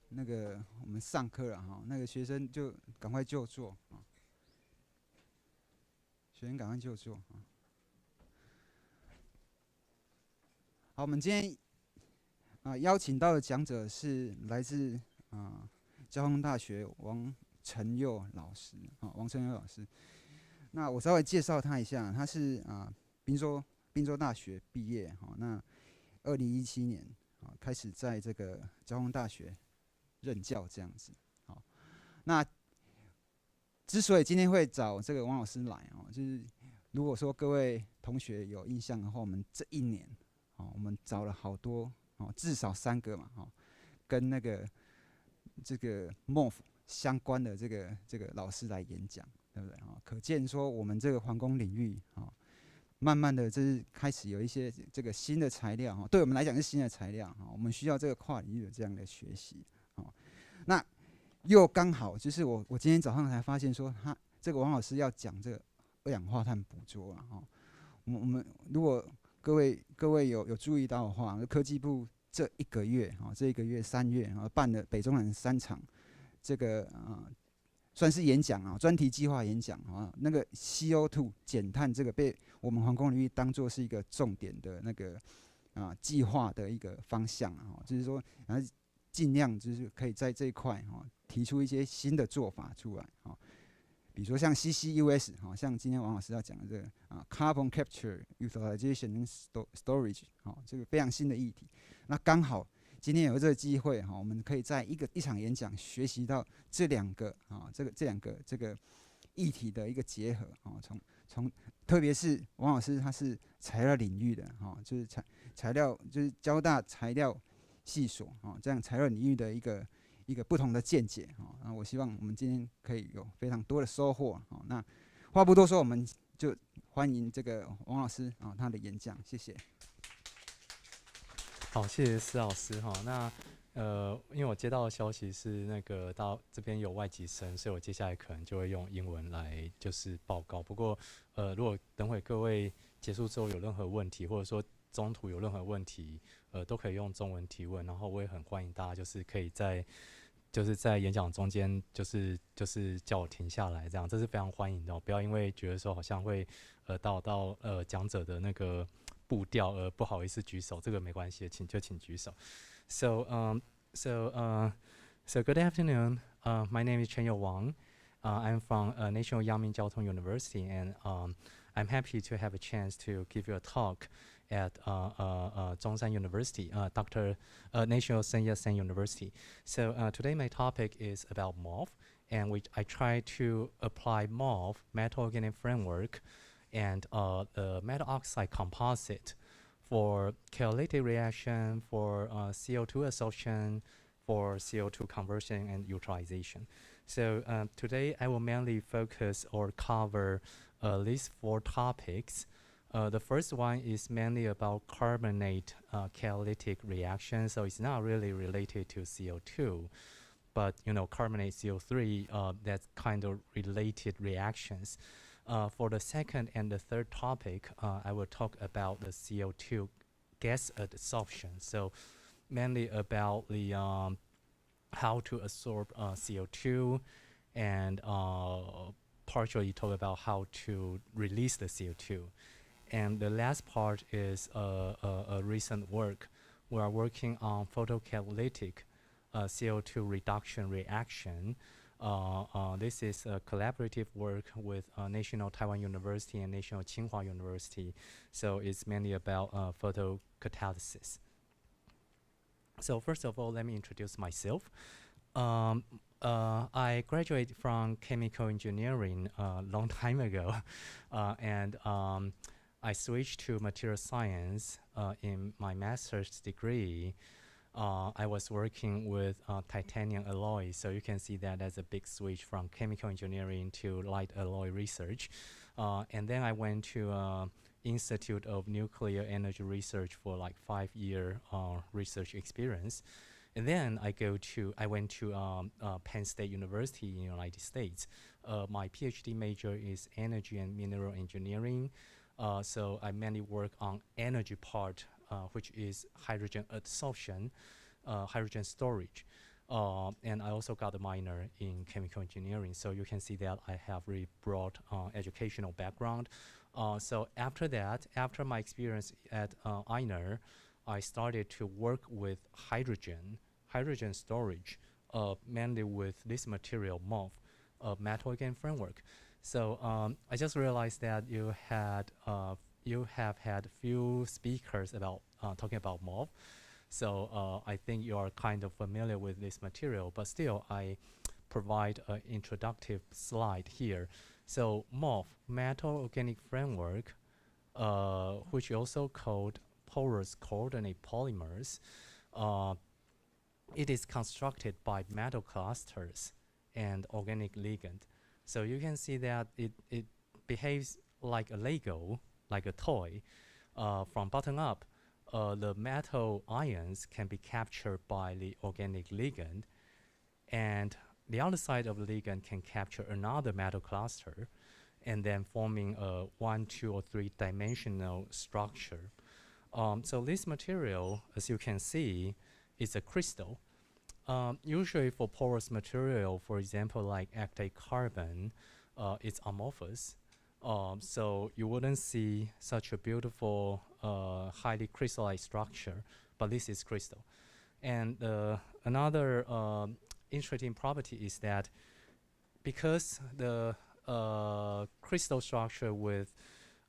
那个我们上课了哈，那个学生就赶快就坐啊，学生赶快就坐啊。好，我们今天邀请到的讲者是来自交通大学王承佑老师啊，王承佑老师。那我稍微介绍他一下，他是宾州大学毕业哈，那2017年开始在这个交通大学任教这样子。好，那之所以今天会找这个王老师来就是如果说各位同学有印象的话，我们这一年我们找了好多至少3个嘛跟那个这个 MOF 相关的这个老师来演讲，对不对可见说我们这个环工领域慢慢的就是开始有一些这个新的材料对我们来讲是新的材料我们需要这个跨领域的这样的学习那又刚好就是我今天早上才发现说他这个王老师要讲这个二氧化碳捕捉我们如果各位有注意到的话，科技部这一个月3月办了北中南3场这个算是演讲专题计划演讲那个 CO2 减碳这个被我们环工领域当作是一个重点的那个计划的一个方向就是说尽量就是可以在这一块提出一些新的做法出来比如说像 CCUS 像今天王老师要讲的这个Carbon Capture Utilization and Storage 这个非常新的议题。那刚好今天有这个机会我们可以在一场演讲学习到这两个这个议题的一个结合从特别是王老师他是材料领域的就是材料就是交大材料系所这样材料领域的一个不同的见解我希望我们今天可以有非常多的收获那话不多说，我们就欢迎这个王老师他的演讲，谢谢。好，谢谢施老师哈。那因为我接到的消息是那个到这边有外籍生，所以我接下来可能就会用英文来就是报告。不过如果等会各位结束之后有任何问题，或者说中途有任何问题，都可以用中文提问。然后我也很欢迎大家就是可以在演讲中间就是叫我停下来，这样这是非常欢迎的不要因为觉得说好像会到讲者的那个步调不好意思举手，这个没关系，请举手。So good afternoon. My name is Chen Wang. I'm from National Yangming Jiao Tong University, and I'm happy to have a chance to give you a talk at Zhongshan University, National Sun Yat-sen University. So today my topic is about MOF, and I try to apply MOF, metal organic framework, and the metal oxide composite for catalytic reaction, for CO2 absorption, for CO2 conversion and utilization. So today I will mainly focus or cover these 4 topics. The first one is mainly about carbonate catalytic reaction, so it's not really related to CO2, but carbonate CO3, that's kind of related reactions. For the second and the third topic, I will talk about the CO2 gas adsorption. So mainly about the how to absorb CO2 and partially talk about how to release the CO2. And the last part is a recent work. We are working on photocatalytic CO2 reduction reaction. This is a collaborative work with National Taiwan University and National Tsinghua University. So it's mainly about photocatalysis. So first of all, let me introduce myself. I graduated from chemical engineering a long time ago, and I switched to material science in my master's degree. I was working with titanium alloy, so you can see that as a big switch from chemical engineering to light alloy research. And then I went to Institute of Nuclear Energy Research for like 5-year research experience. And then I went to Penn State University in the United States. My PhD major is energy and mineral engineering. So I mainly work on energy part, which is hydrogen adsorption, hydrogen storage. And I also got a minor in chemical engineering. So you can see that I have really broad educational background. So after that, after my experience at EINER, I started to work with hydrogen storage, mainly with this material, MOF, metal organic framework. So I just realized that you have had few speakers about talking about MOF. So I think you are kind of familiar with this material, but still I provide an introductive slide here. So MOF, metal organic framework, which is also called porous coordinate polymers, it is constructed by metal clusters and organic ligand. So you can see that it behaves like a Lego, like a toy. From bottom up, the metal ions can be captured by the organic ligand, and the other side of the ligand can capture another metal cluster, and then forming a 1, 2, or 3 dimensional structure. So this material, as you can see, is a crystal. Usually for porous material, for example, like active carbon, it's amorphous. So you wouldn't see such a beautiful, highly crystallized structure, but this is crystal. And another interesting property is that because the crystal structure with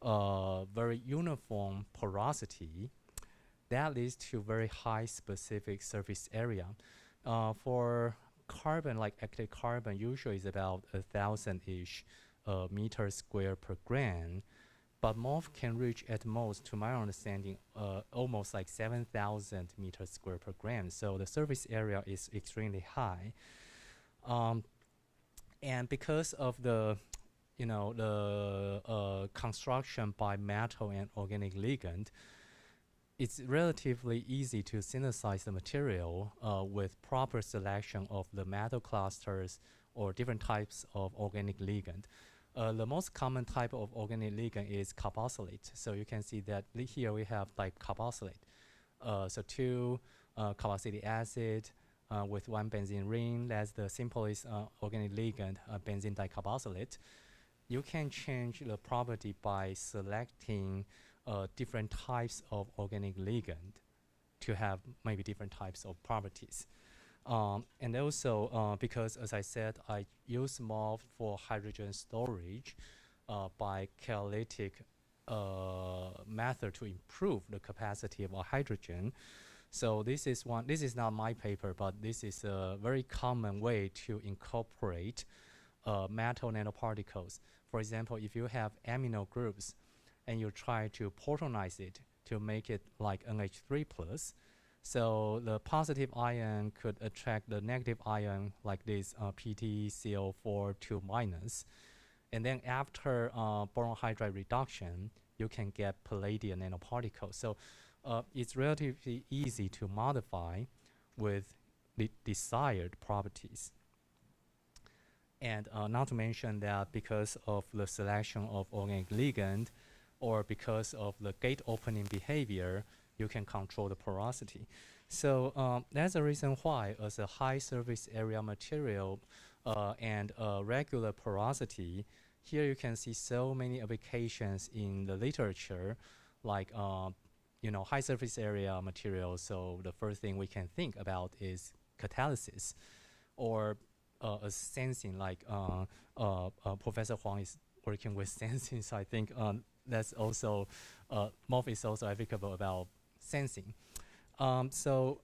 very uniform porosity, that leads to very high specific surface area. For carbon, like active carbon, usually is about 1,000-ish meters square per gram, but MOF can reach at most, to my understanding, almost like 7,000 meters square per gram. So the surface area is extremely high. And because of the construction by metal and organic ligand, it's relatively easy to synthesize the material with proper selection of the metal clusters or different types of organic ligand. The most common type of organic ligand is carboxylate. So you can see that here we have like carboxylate. So 2 carboxylic acid with 1 benzene ring. That's the simplest organic ligand, benzene dicarboxylate. You can change the property by selecting different types of organic ligand to have maybe different types of properties. And also, because as I said, I use MOF for hydrogen storage by catalytic method to improve the capacity of hydrogen. So this is not my paper, but this is a very common way to incorporate metal nanoparticles. For example, if you have amino groups and you try to protonize it to make it like NH3+, so the positive ion could attract the negative ion like this PtCO4 2-. And then after boron hydride reduction, you can get palladium nanoparticles. So it's relatively easy to modify with the desired properties. And not to mention that because of the selection of organic ligand or because of the gate opening behavior, you can control the porosity. So that's the reason why, as a high surface area material and regular porosity, here you can see so many applications in the literature, like high surface area materials. So the first thing we can think about is catalysis, or sensing, like Professor Huang is working with sensing, so I think that's also, MOF is also applicable about sensing. So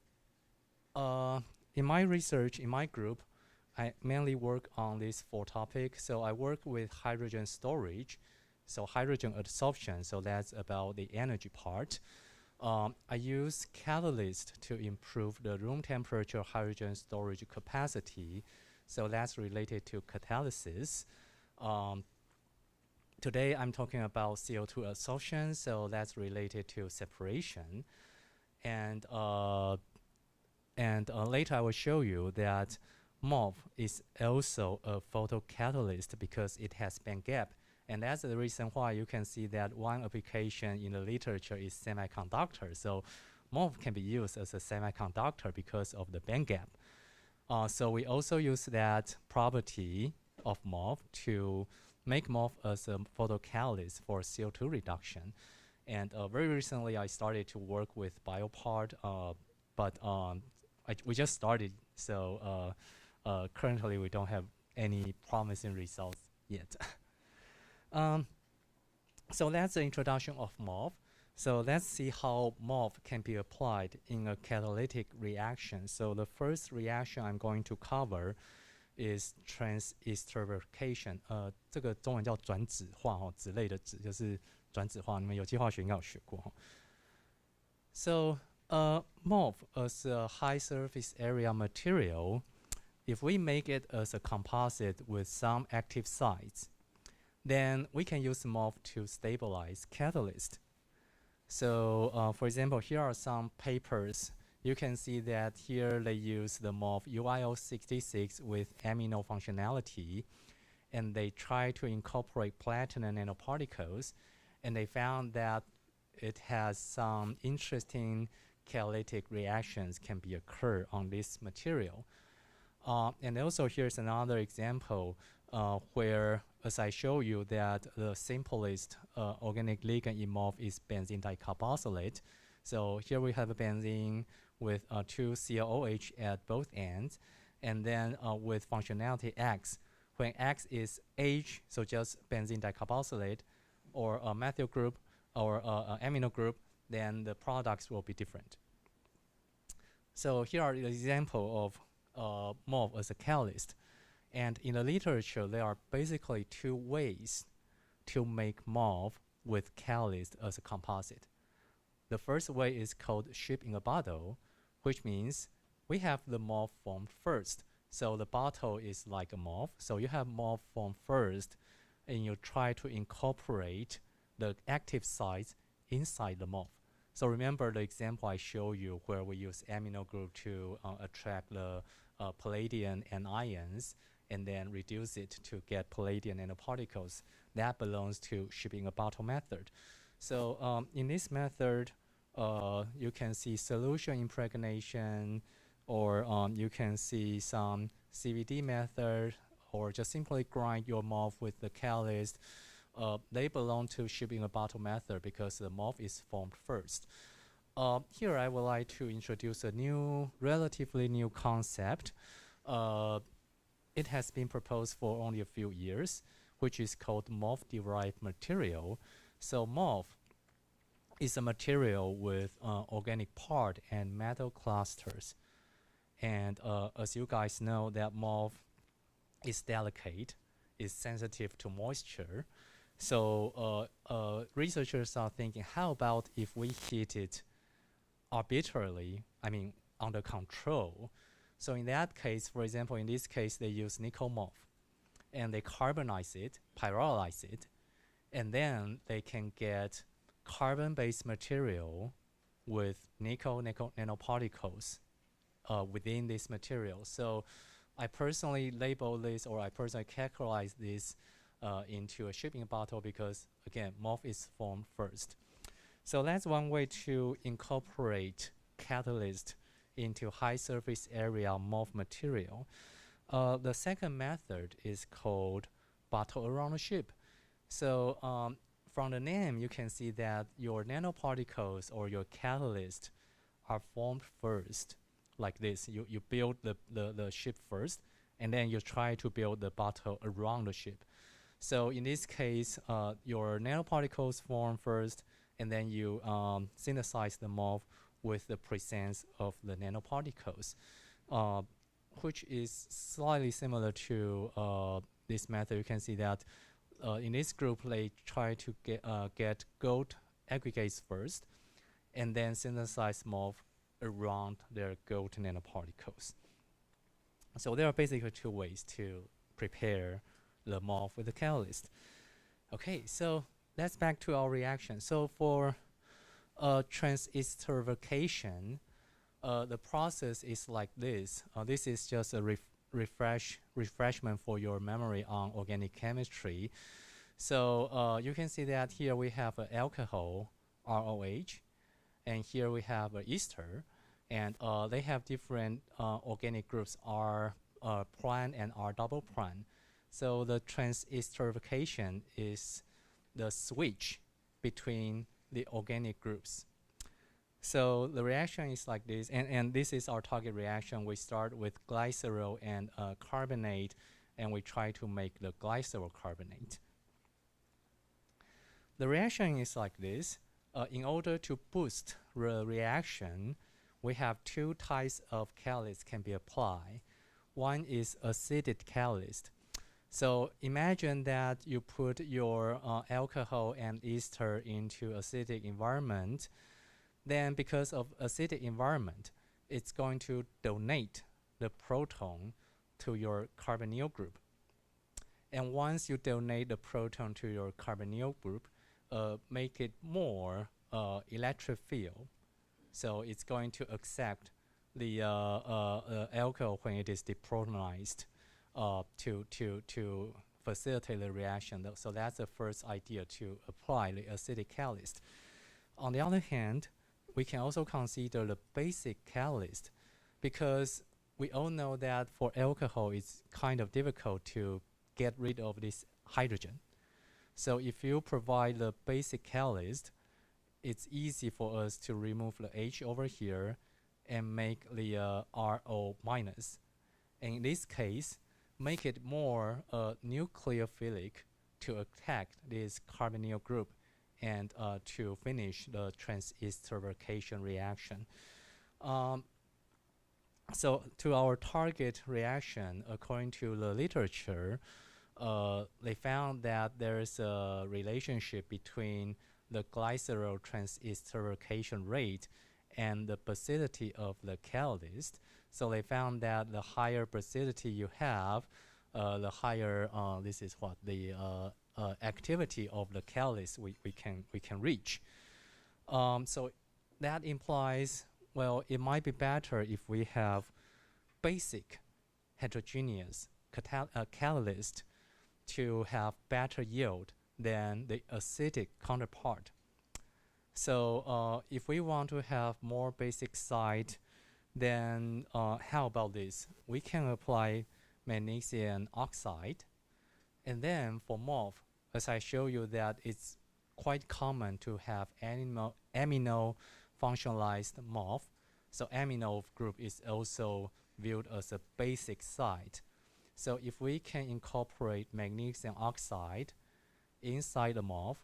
in my research, in my group, I mainly work on these 4 topics. So I work with hydrogen storage, so hydrogen adsorption, so that's about the energy part. I use catalyst to improve the room temperature hydrogen storage capacity, so that's related to catalysis. Today I'm talking about CO2 adsorption, so that's related to separation. And later I will show you that MOF is also a photocatalyst because it has band gap. And that's the reason why you can see that one application in the literature is semiconductor. So MOF can be used as a semiconductor because of the band gap. So we also use that property of MOF to make MOF as a photocatalyst for CO2 reduction. And very recently, I started to work with Biopart, but we just started, so currently we don't have any promising results yet. So that's the introduction of MOF. So let's see how MOF can be applied in a catalytic reaction. So the first reaction I'm going to cover is transesterification。这个中文叫转酯化哈，酯类的酯就是转酯化，你们有机化学应该有学过哈。So MOF as a high surface area material, if we make it as a composite with some active sites, then we can use MOF to stabilize catalyst. So for example, here are some papers. You can see that here they use the MOF UIO66 with amino functionality, and they try to incorporate platinum nanoparticles, and they found that it has some interesting catalytic reactions can be occur on this material. And also here's another example where, as I show you, that the simplest organic ligand in MOF is benzene dicarboxylate. So here we have a benzene with 2 COOH at both ends, and then with functionality X. When X is H, so just benzene dicarboxylate, or a methyl group, or amino group, then the products will be different. So here are the example of MOF as a catalyst. And in the literature, there are basically two ways to make MOF with catalyst as a composite. The first way is called ship in a bottle, which means we have the MOF formed first. So the bottle is like a MOF. So you have MOF formed first, and you try to incorporate the active sites inside the MOF. So remember the example I showed you where we use amino group to attract the palladium and ions, and then reduce it to get palladium nanoparticles. That belongs to shipping a bottle method. So in this method, you can see solution impregnation, or you can see some CVD method, or just simply grind your MOF with the catalyst. They belong to shipping a bottle method because the MOF is formed first. Here I would like to introduce a new, relatively new concept. It has been proposed for only a few years, which is called MOF-derived material. So MOF is a material with organic part and metal clusters. And as you guys know, that MOF is delicate, is sensitive to moisture. So researchers are thinking, how about if we heat it arbitrarily, I mean under control? So in that case, for example, in this case, they use nickel MOF, and they carbonize it, pyrolyze it, and then they can get carbon-based material with nickel nanoparticles within this material. So I personally label this, or I personally characterize this into a shipping bottle because, again, MOF is formed first. So that's one way to incorporate catalyst into high surface area MOF material. The second method is called bottle around a ship. So from the name, you can see that your nanoparticles or your catalyst are formed first, like this. You build the ship first, and then you try to build the bottle around the ship. So in this case, your nanoparticles form first, and then you synthesize the MOF with the presence of the nanoparticles, which is slightly similar to this method. You can see that in this group, they try to get gold aggregates first, and then synthesize MOF around their gold nanoparticles. So there are basically two ways to prepare the MOF with the catalyst. Okay, so that's back to our reaction. So for transesterification, the process is like this. This is just a refreshment for your memory on organic chemistry. So you can see that here we have an alcohol, ROH, and here we have an ester, and they have different organic groups, R prime and R double prime. So the transesterification is the switch between the organic groups. So the reaction is like this, and this is our target reaction. We start with glycerol and carbonate, and we try to make the glycerol carbonate. The reaction is like this. In order to boost the reaction, we have two types of catalyst can be applied. One is acidic catalyst. So imagine that you put your alcohol and ester into acidic environment. Then because of acidic environment, it's going to donate the proton to your carbonyl group. And once you donate the proton to your carbonyl group, make it more electric field. So it's going to accept the alcohol when it is deprotonized to facilitate the reaction. So that's the first idea, to apply the acidic catalyst. On the other hand, we can also consider the basic catalyst, because we all know that for alcohol it's kind of difficult to get rid of this hydrogen. So if you provide the basic catalyst, it's easy for us to remove the H over here and make the RO minus. And in this case, make it more nucleophilic to attack this carbonyl group and to finish the transesterification reaction. So to our target reaction, according to the literature, they found that there is a relationship between the glycerol transesterification rate and the basicity of the catalyst. So they found that the higher basicity you have, the higher this is what the activity of the catalyst we can reach. So that implies, well, it might be better if we have basic heterogeneous catalyst to have better yield than the acidic counterpart. So if we want to have more basic side, then how about this? We can apply magnesium oxide, and then for MOF, as I show you that it's quite common to have amino functionalized MOF. So amino group is also viewed as a basic site. So if we can incorporate magnesium oxide inside the MOF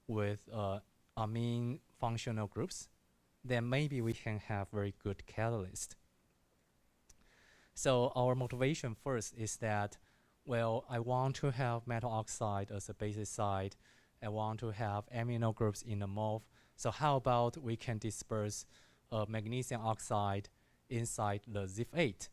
with amine functional groups, then maybe we can have very good catalyst. So our motivation first is that, well, I want to have metal oxide as a basic site. I want to have amino groups in the MOF. So how about we can disperse magnesium oxide inside the ZIF8?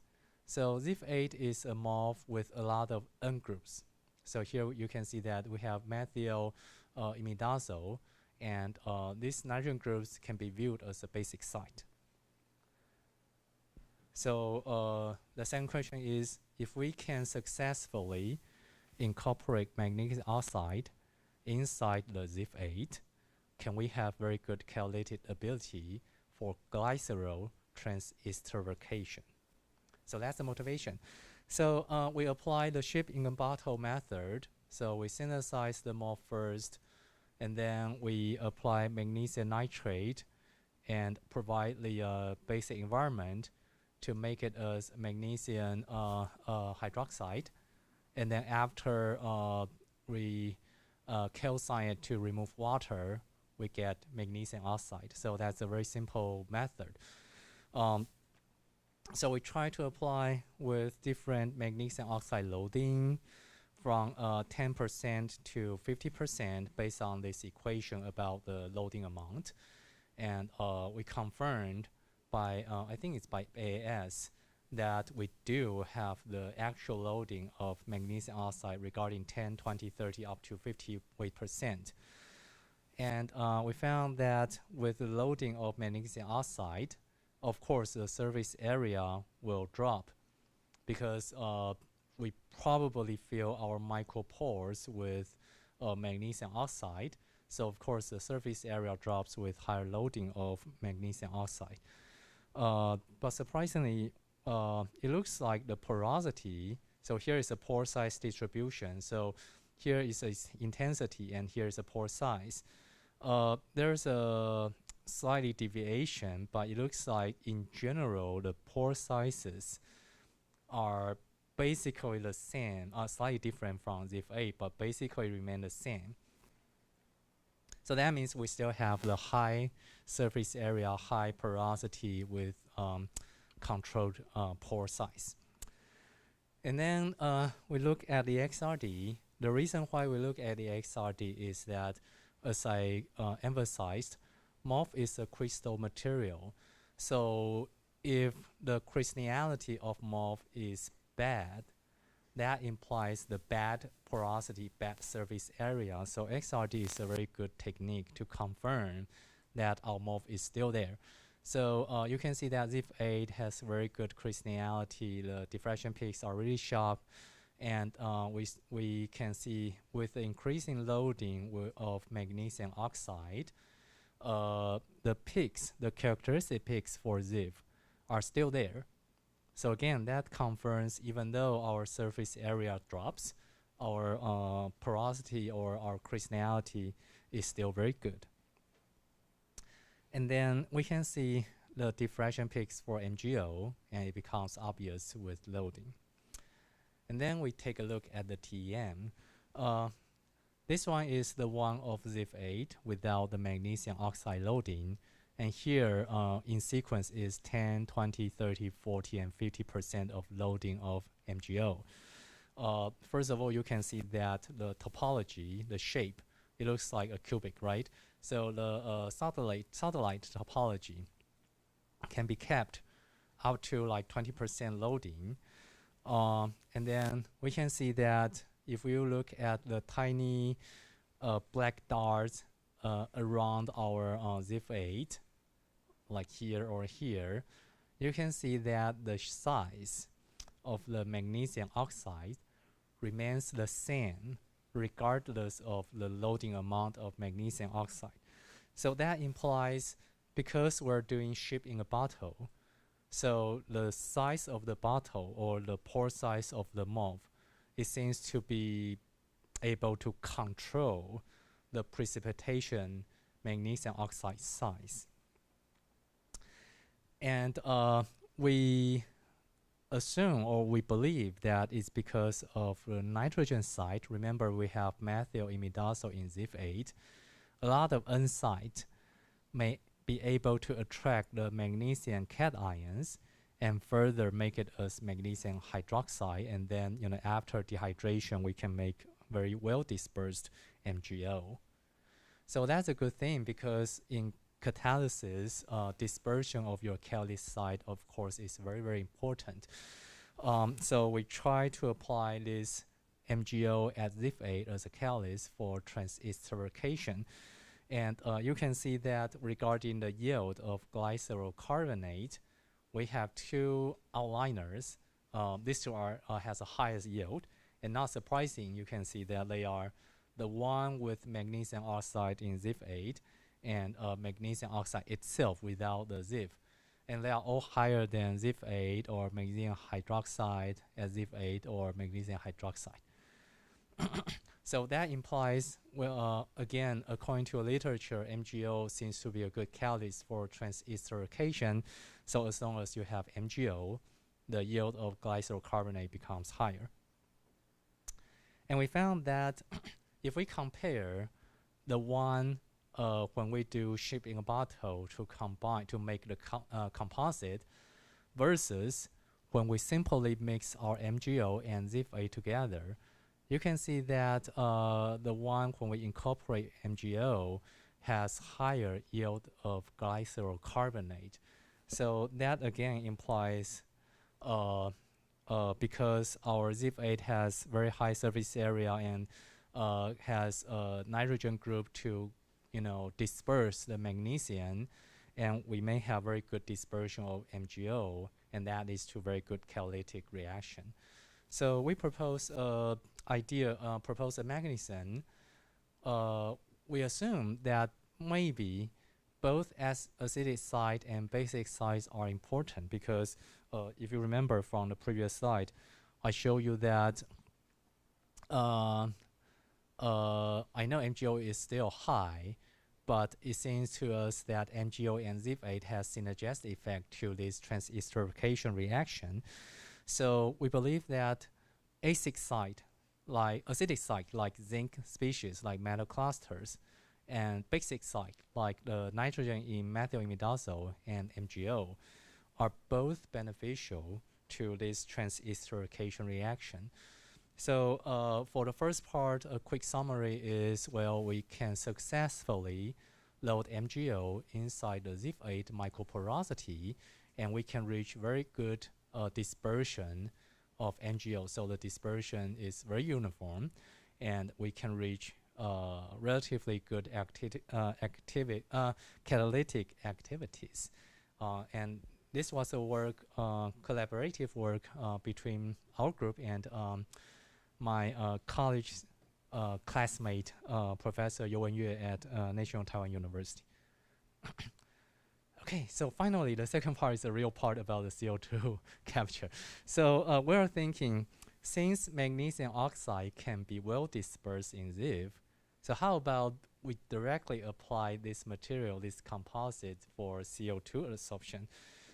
So ZIF8 is a MOF with a lot of N groups. So here you can see that we have methyl imidazole, and these nitrogen groups can be viewed as a basic site. So the second question is, if we can successfully incorporate magnesium oxide inside the ZIF8, can we have very good catalytic ability for glycerol transesterification? So that's the motivation. So we apply the ship in a bottle method. So we synthesize the MOF first, and then we apply magnesium nitrate and provide the basic environment to make it as magnesium hydroxide. And then after we calcine it to remove water, we get magnesium oxide. So that's a very simple method. So we try to apply with different magnesium oxide loading from 10% to 50% based on this equation about the loading amount. And we confirmed by, I think it's by AAS, that we do have the actual loading of magnesium oxide regarding 10, 20, 30, up to 50 weight%. And we found that with the loading of magnesium oxide, of course, the surface area will drop because we probably fill our micropores with magnesium oxide. So of course, the surface area drops with higher loading of magnesium oxide. But surprisingly, it looks like the porosity. So here is a pore size distribution. So here is its intensity, and here is a pore size. There's a slightly deviation, but it looks like in general the pore sizes are basically the same, slightly different from ZIF8, but basically remain the same. So that means we still have the high surface area, high porosity with controlled pore size. And then we look at the XRD. The reason why we look at the XRD is that, as I emphasized, MOF is a crystal material. So if the crystallinity of MOF is bad, that implies the bad porosity, bad surface area. So XRD is a very good technique to confirm that our MOF is still there. So you can see that ZIF8 has very good crystallinity. The diffraction peaks are really sharp. And we can see with the increasing loading of magnesium oxide, the peaks, the characteristic peaks for ZIF are still there. So again, that confirms even though our surface area drops, our porosity or our crystallinity is still very good. And then we can see the diffraction peaks for MgO, and it becomes obvious with loading. And then we take a look at the TEM. This one is the one of ZIF8 without the magnesium oxide loading. And here in sequence is 10, 20, 30, 40, and 50% of loading of MgO. First of all, you can see that the topology, the shape, it looks like a cubic, right? So the satellite topology can be kept up to like 20% loading. And then we can see that if you look at the tiny black dots around our ZIF8, like here or here, you can see that the size of the magnesium oxide remains the same regardless of the loading amount of magnesium oxide. So that implies, because we're doing ship in a bottle, so the size of the bottle or the pore size of the MOF, it seems to be able to control the precipitation magnesium oxide size. And we assume, or we believe, that it's because of the nitrogen site. Remember, we have methyl imidazole in ZIF8. A lot of N site may be able to attract the magnesium cations and further make it as magnesium hydroxide. And then, after dehydration, we can make very well dispersed MgO. So that's a good thing, because in catalysis, dispersion of your catalyst site, of course, is very, very important. So we try to apply this MgO at ZIF8 as a catalyst for transesterification. And you can see that regarding the yield of glycerol carbonate, we have two outliners. These two has the highest yield. And not surprising, you can see that they are the one with magnesium oxide in ZIF8 and magnesium oxide itself without the ZIF. And they are all higher than ZIF8 or magnesium hydroxide at ZIF8 or magnesium hydroxide. So that implies, well, again, according to literature, MgO seems to be a good catalyst for transesterification. So as long as you have MgO, the yield of glycerol carbonate becomes higher. And we found that if we compare the one when we do ship in a bottle to combine to make the composite versus when we simply mix our MgO and ZIF8 together, you can see that the one when we incorporate MgO has higher yield of glycerol carbonate. So that again implies because our ZIF8 has very high surface area and has a nitrogen group to disperse the magnesium, and we may have very good dispersion of MgO, and that leads to very good catalytic reaction. So we propose a mechanism. We assume that maybe both as acidic site and basic sites are important because if you remember from the previous slide, I show you that I know MgO is still high, but it seems to us that MgO and ZIP8 has synergistic effect to this transesterification reaction. So we believe that acidic site, like zinc species, like metal clusters, and basic site, like the nitrogen in methylimidazole and MgO, are both beneficial to this transesterification reaction. So for the first part, a quick summary is, well, we can successfully load MgO inside the ZIP8 microporosity, and we can reach very good dispersion of MgO. So the dispersion is very uniform, and we can reach relatively good catalytic activities. And this was a work, collaborative work between our group and my college classmate, Professor You Wenyue at National Taiwan University. Okay, so finally, the second part is the real part about the CO2 capture. So we're thinking, since magnesium oxide can be well dispersed in ZIF, so how about we directly apply this material, this composite, for CO2 absorption?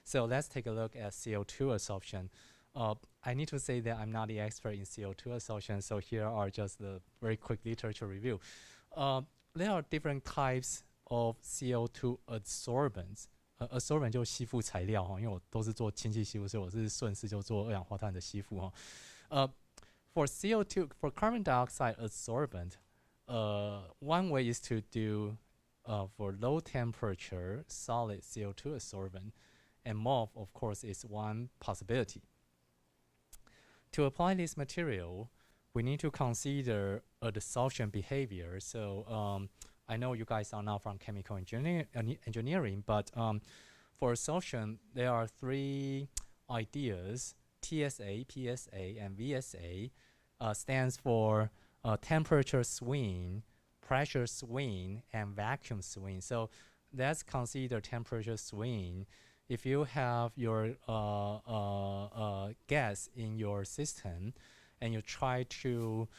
So let's take a look at CO2 absorption. I need to say that I'm not the expert in CO2 absorption, so here are just the very quick literature review. There are different types of CO2 adsorbents. Adsorbent 就吸附材料哈，因为我都是做氢气吸附，所以我是顺势就做二氧化碳的吸附哈。For CO2, for carbon dioxide adsorbent, one way is to do for low temperature solid CO2 adsorbent, and MOF, of course, is one possibility. To apply this material, we need to consider adsorption behavior. So I know you guys are not from chemical engineering, but for adsorption, there are three ideas: TSA, PSA, and VSA. Stands for temperature swing, pressure swing, and vacuum swing. So let's consider temperature swing. If you have your gas in your system and you try to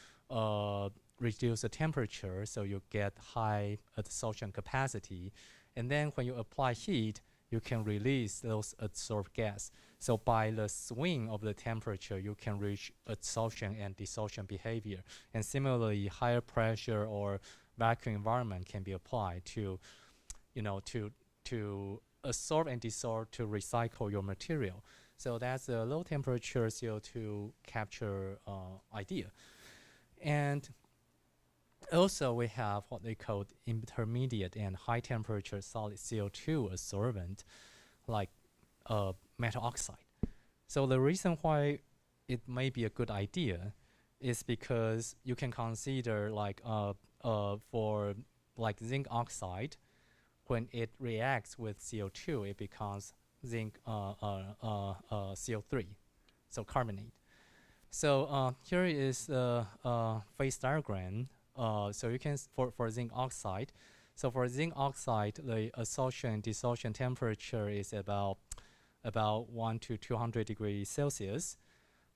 reduce the temperature so you get high adsorption capacity, and then when you apply heat, you can release those adsorbed gas. So by the swing of the temperature, you can reach adsorption and desorption behavior. And similarly, higher pressure or vacuum environment can be applied to, to absorb and desorb, to recycle your material. So that's a low temperature CO2 capture idea. And also we have what they call intermediate and high temperature solid CO2 adsorbent, like metal oxide. So the reason why it may be a good idea is because you can consider like for like zinc oxide, when it reacts with CO2, it becomes zinc CO3, so carbonate. So here is the phase diagram. So you can for zinc oxide. So for zinc oxide, the adsorption and desorption temperature is about 1 to 200 degrees Celsius.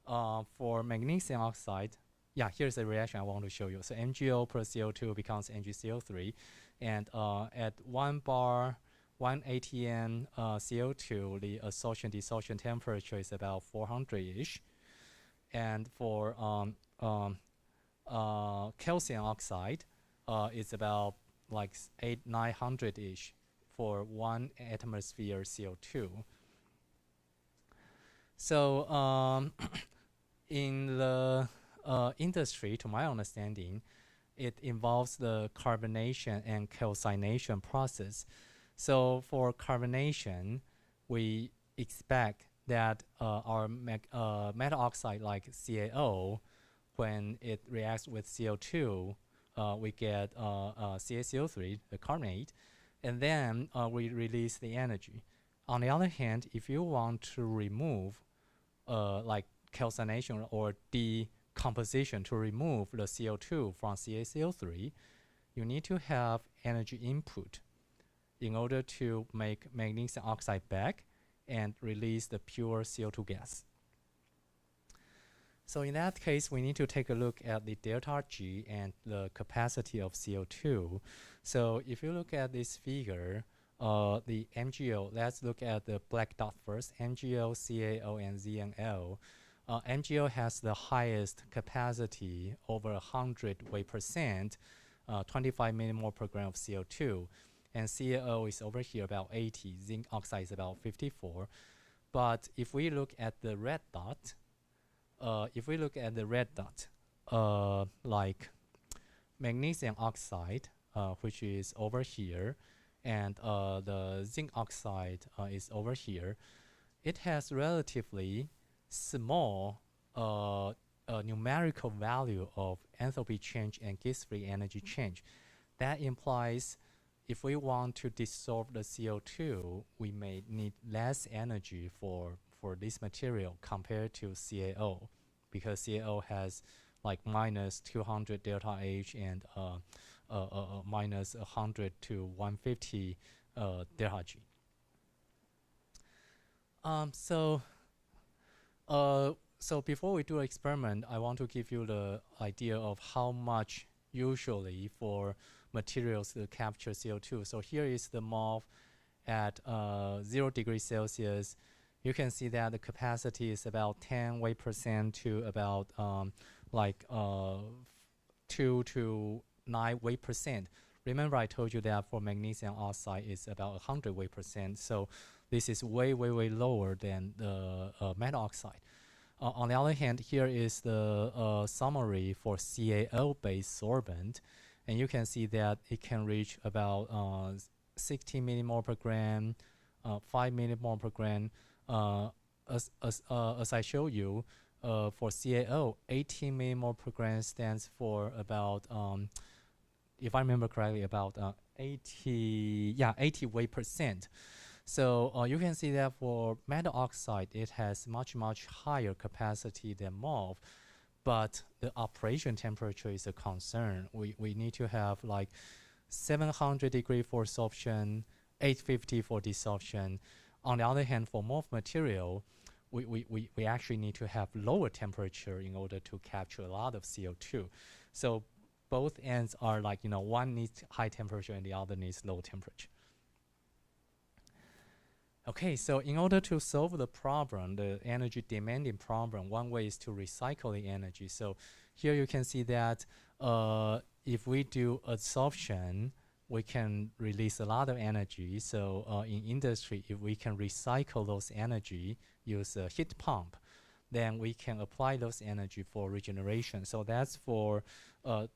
For magnesium oxide, yeah, here's the reaction I want to show you. So MgO plus CO2 becomes MgCO3, and at 1 bar, 1 atm CO2, the adsorption desorption temperature is about 400-ish. And for calcium oxide, it's about like 900-ish for 1 atmosphere CO2. So in the industry, to my understanding, it involves the carbonation and calcination process. So for carbonation, we expect that our metal oxide like CaO, when it reacts with CO2, we get CaCO3, the carbonate, and then we release the energy. On the other hand, if you want to remove like calcination or decomposition, to remove the CO2 from CaCO3, you need to have energy input. in order to make magnesium oxide back and release the pure CO2 gas. So in that case, we need to take a look at the delta G and the capacity of CO2. So if you look at this figure, the MgO, let's look at the black dot first, MgO, CaO, and ZnO. MgO has the highest capacity, over 100 weight percent, 25 millimole per gram of CO2. And CaO is over here about 80, zinc oxide is about 54. But if we look at the red dot, like magnesium oxide, which is over here, and the zinc oxide is over here, it has relatively small numerical value of enthalpy change and gas-free energy change. That implies if we want to dissolve the CO2, we may need less energy for this material compared to CaO, because CaO has like minus 200 delta H and minus 100 to 150 delta G. So before we do an experiment, I want to give you the idea of how much usually for materials to capture CO2. So here is the MOF at 0 degrees Celsius. You can see that the capacity is about 10 weight percent to about 2 to 9 weight percent. Remember I told you that for magnesium oxide it's about 100 weight percent. So this is way, way, way lower than the metal oxide. On the other hand, here is the summary for CaO-based sorbent. And you can see that it can reach about 16 millimole per gram, 5 millimole per gram. As I show you, for CaO, 18 millimole per gram stands for about, if I remember correctly, about 80 weight percent. So you can see that for metal oxide, it has much, much higher capacity than MOF, but the operation temperature is a concern. We need to have like 700 degree for absorption, 850 for desorption. On the other hand, for MOF material, we actually need to have lower temperature in order to capture a lot of CO2. So both ends are like, one needs high temperature and the other needs low temperature. Okay, so in order to solve the problem, the energy demanding problem, one way is to recycle the energy. So here you can see that if we do absorption, we can release a lot of energy. So in industry, if we can recycle those energy, use a heat pump, then we can apply those energy for regeneration. So that's for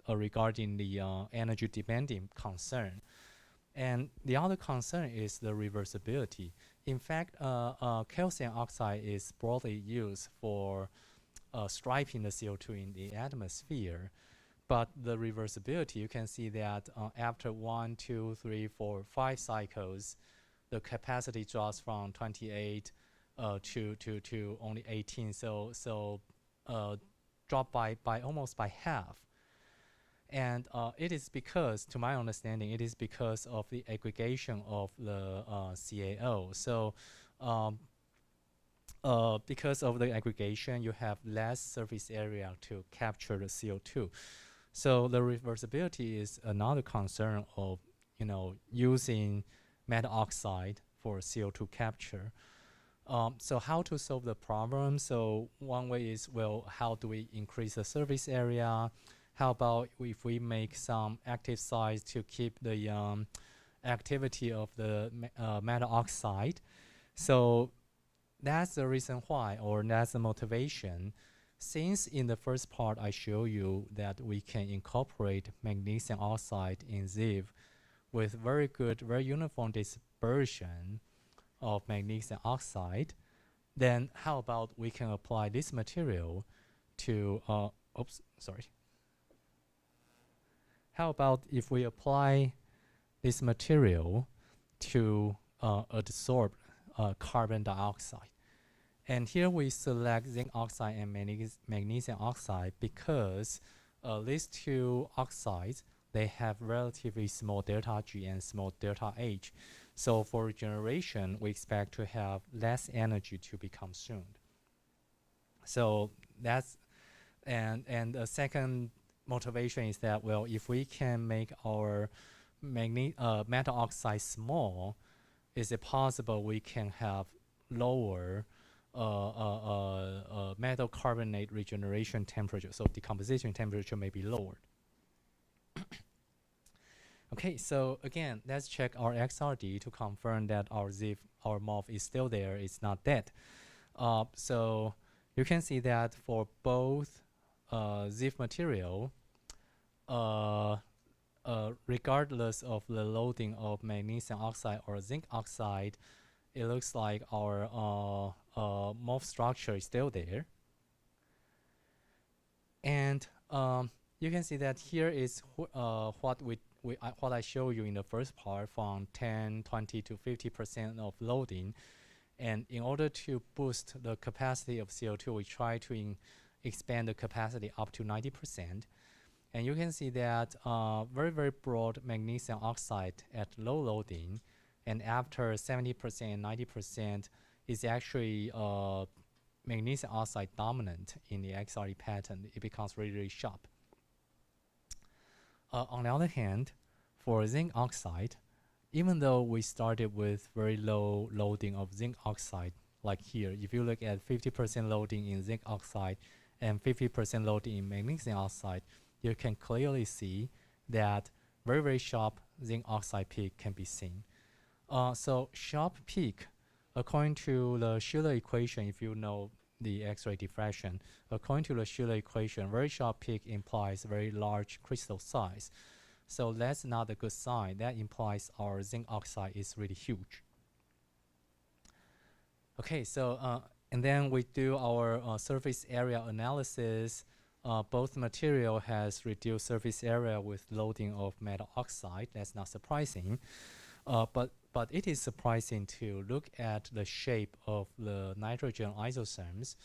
regarding the energy demanding concern. And the other concern is the reversibility. In fact, calcium oxide is broadly used for striping the CO2 in the atmosphere. But the reversibility, you can see that after 1, 2, 3, 4, 5 cycles, the capacity drops from 28 to only 18. So drop by almost by half. And it is because, to my understanding, it is because of the aggregation of the CaO. So because of the aggregation, you have less surface area to capture the CO2. So the reversibility is another concern of, using metal oxide for CO2 capture. So how to solve the problem? So one way is, well, how do we increase the surface area? How about if we make some active sites to keep the activity of the metal oxide? So that's the reason why, or that's the motivation. Since in the first part I show you that we can incorporate magnesium oxide in ZIV with very good, very uniform dispersion of magnesium oxide, then how about we can apply this material to, how about if we apply this material to absorb carbon dioxide? And here we select zinc oxide and magnesium oxide because these two oxides, they have relatively small delta G and small delta H. So for regeneration, we expect to have less energy to be consumed. So that's, and the second motivation is that, well, if we can make our metal oxide small, is it possible we can have lower metal carbonate regeneration temperature, so decomposition temperature may be lowered. Okay, so again, let's check our XRD to confirm that our ZIF, our MOF is still there, it's not dead. So you can see that for both ZIF material, regardless of the loading of magnesium oxide or zinc oxide, it looks like our MOF structure is still there. And you can see that here is what I show you in the first part, from 10, 20 to 50% of loading. And in order to boost the capacity of CO2, we try to expand the capacity up to 90%. And you can see that very, very broad magnesium oxide at low loading, and after 70% and 90% is actually magnesium oxide dominant in the XRD pattern. It becomes really, really sharp. On the other hand, for zinc oxide, even though we started with very low loading of zinc oxide, like here, if you look at 50% loading in zinc oxide and 50% loading in magnesium oxide, you can clearly see that very, very sharp zinc oxide peak can be seen. So sharp peak, according to the Schiller equation, if you know the X-ray diffraction, according to the Schiller equation, very sharp peak implies very large crystal size. So that's not a good sign. That implies our zinc oxide is really huge. Okay, so and then we do our surface area analysis. Both material has reduced surface area with loading of metal oxide. That's not surprising. But it is surprising to look at the shape of the nitrogen isoforms.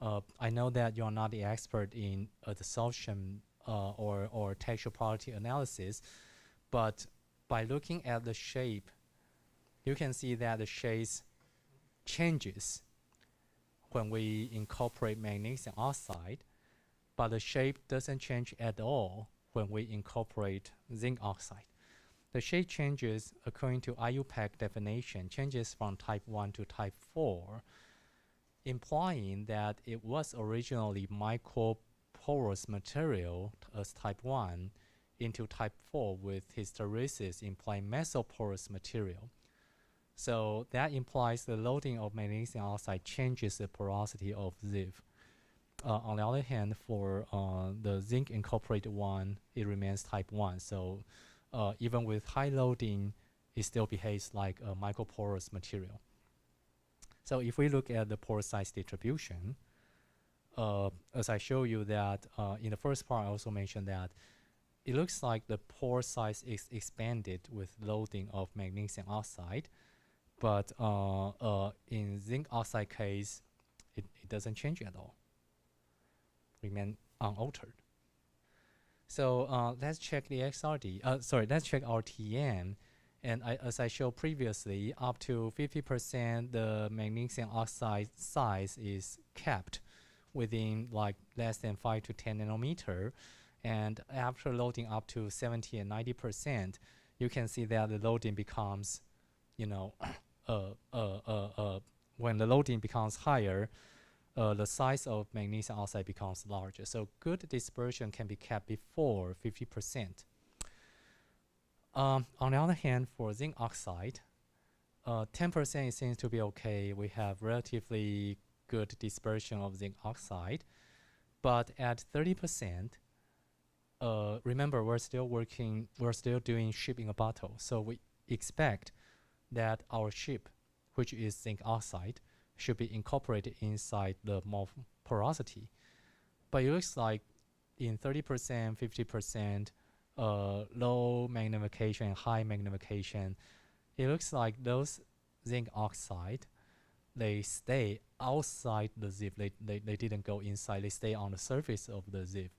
I know that you're not the expert in adsorption or texture property analysis, but by looking at the shape, you can see that the shape changes when we incorporate magnesium oxide, but the shape doesn't change at all when we incorporate zinc oxide. The shape changes, according to IUPAC definition, changes from type 1 to type 4, implying that it was originally microporous material as type 1 into type 4 with hysteresis implying mesoporous material. So that implies the loading of magnesium oxide changes the porosity of ZIF. On the other hand, for the zinc incorporated one, it remains type 1. So even with high loading, it still behaves like a microporous material. So if we look at the pore size distribution, as I show you that in the first part, I also mentioned that it looks like the pore size is expanded with loading of magnesium oxide, but in zinc oxide case, it doesn't change at all, remain unaltered. So let's check the XRD. Sorry, let's check our TM. And as I showed previously, up to 50% the magnesium oxide size is kept within like less than 5 to 10 nanometer. And after loading up to 70 and 90%, you can see that the loading becomes, you know, when the loading becomes higher, the size of magnesium oxide becomes larger. So good dispersion can be kept before 50%. On the other hand, for zinc oxide, 10% seems to be okay. We have relatively good dispersion of zinc oxide. But at 30%, remember, we're still doing ship in a bottle. So we expect that our ship, which is zinc oxide, should be incorporated inside the MOF porosity. But it looks like in 30%, 50%, low magnification, high magnification, it looks like those zinc oxide, they stay outside the ZIF. They didn't go inside. They stay on the surface of the ZIF.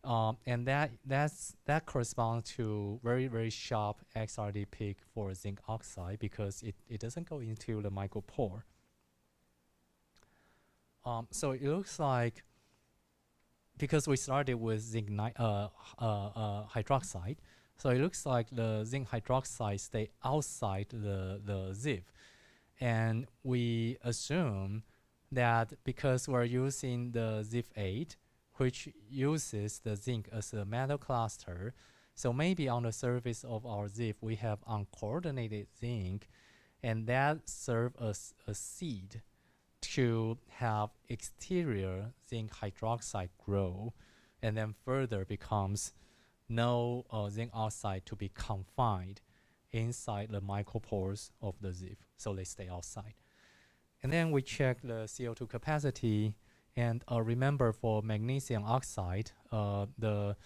And that corresponds to very sharp XRD peak for zinc oxide because it doesn't go into the micropore. So it looks like, because we started with zinc hydroxide, so it looks like the zinc hydroxide stay outside the ZIF. And we assume that because we're using the ZIF-8, which uses the zinc as a metal cluster, so maybe on the surface of our ZIF we have uncoordinated zinc, and that serves as a seed to have exterior zinc hydroxide grow, and then further becomes no zinc oxide to be confined inside the micropores of the ZIF, so they stay outside. And then we check the CO2 capacity, and remember for magnesium oxide, the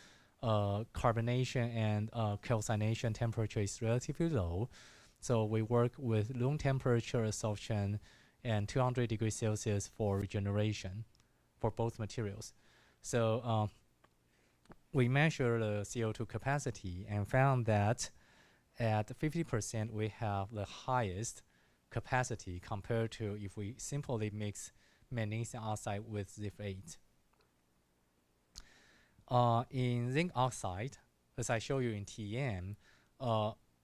carbonation and calcination temperature is relatively low, so we work with room temperature absorption and 200 degrees Celsius for regeneration for both materials. So we measure the CO2 capacity and found that at 50% we have the highest capacity compared to if we simply mix magnesium oxide with ZIF-8. In zinc oxide, as I show you in TM,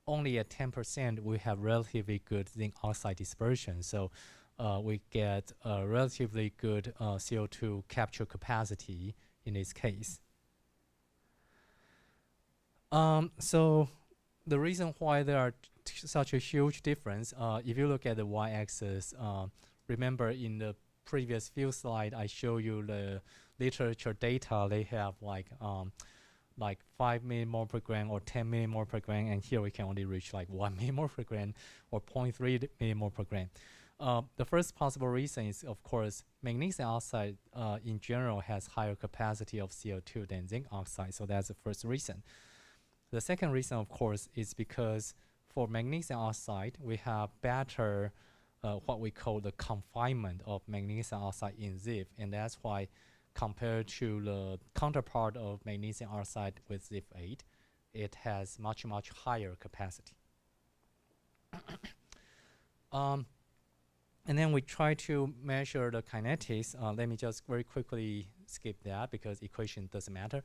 only at 10% we have relatively good zinc oxide dispersion. So we get a relatively good CO2 capture capacity in this case. So the reason why there are such a huge difference, if you look at the y-axis, remember in the previous few slides I show you the literature data. They have like 5 millimole per gram or 10 millimole per gram, and here we can only reach like 1 millimole per gram or 0.3 millimole per gram. The first possible reason is, of course, magnesium oxide in general has higher capacity of CO2 than zinc oxide, so that's the first reason. The second reason, of course, is because for magnesium oxide, we have better what we call the confinement of magnesium oxide in ZIF, and that's why compared to the counterpart of magnesium oxide with ZIF-8, it has much higher capacity. And then we try to measure the kinetics. Let me just very quickly skip that because equation doesn't matter.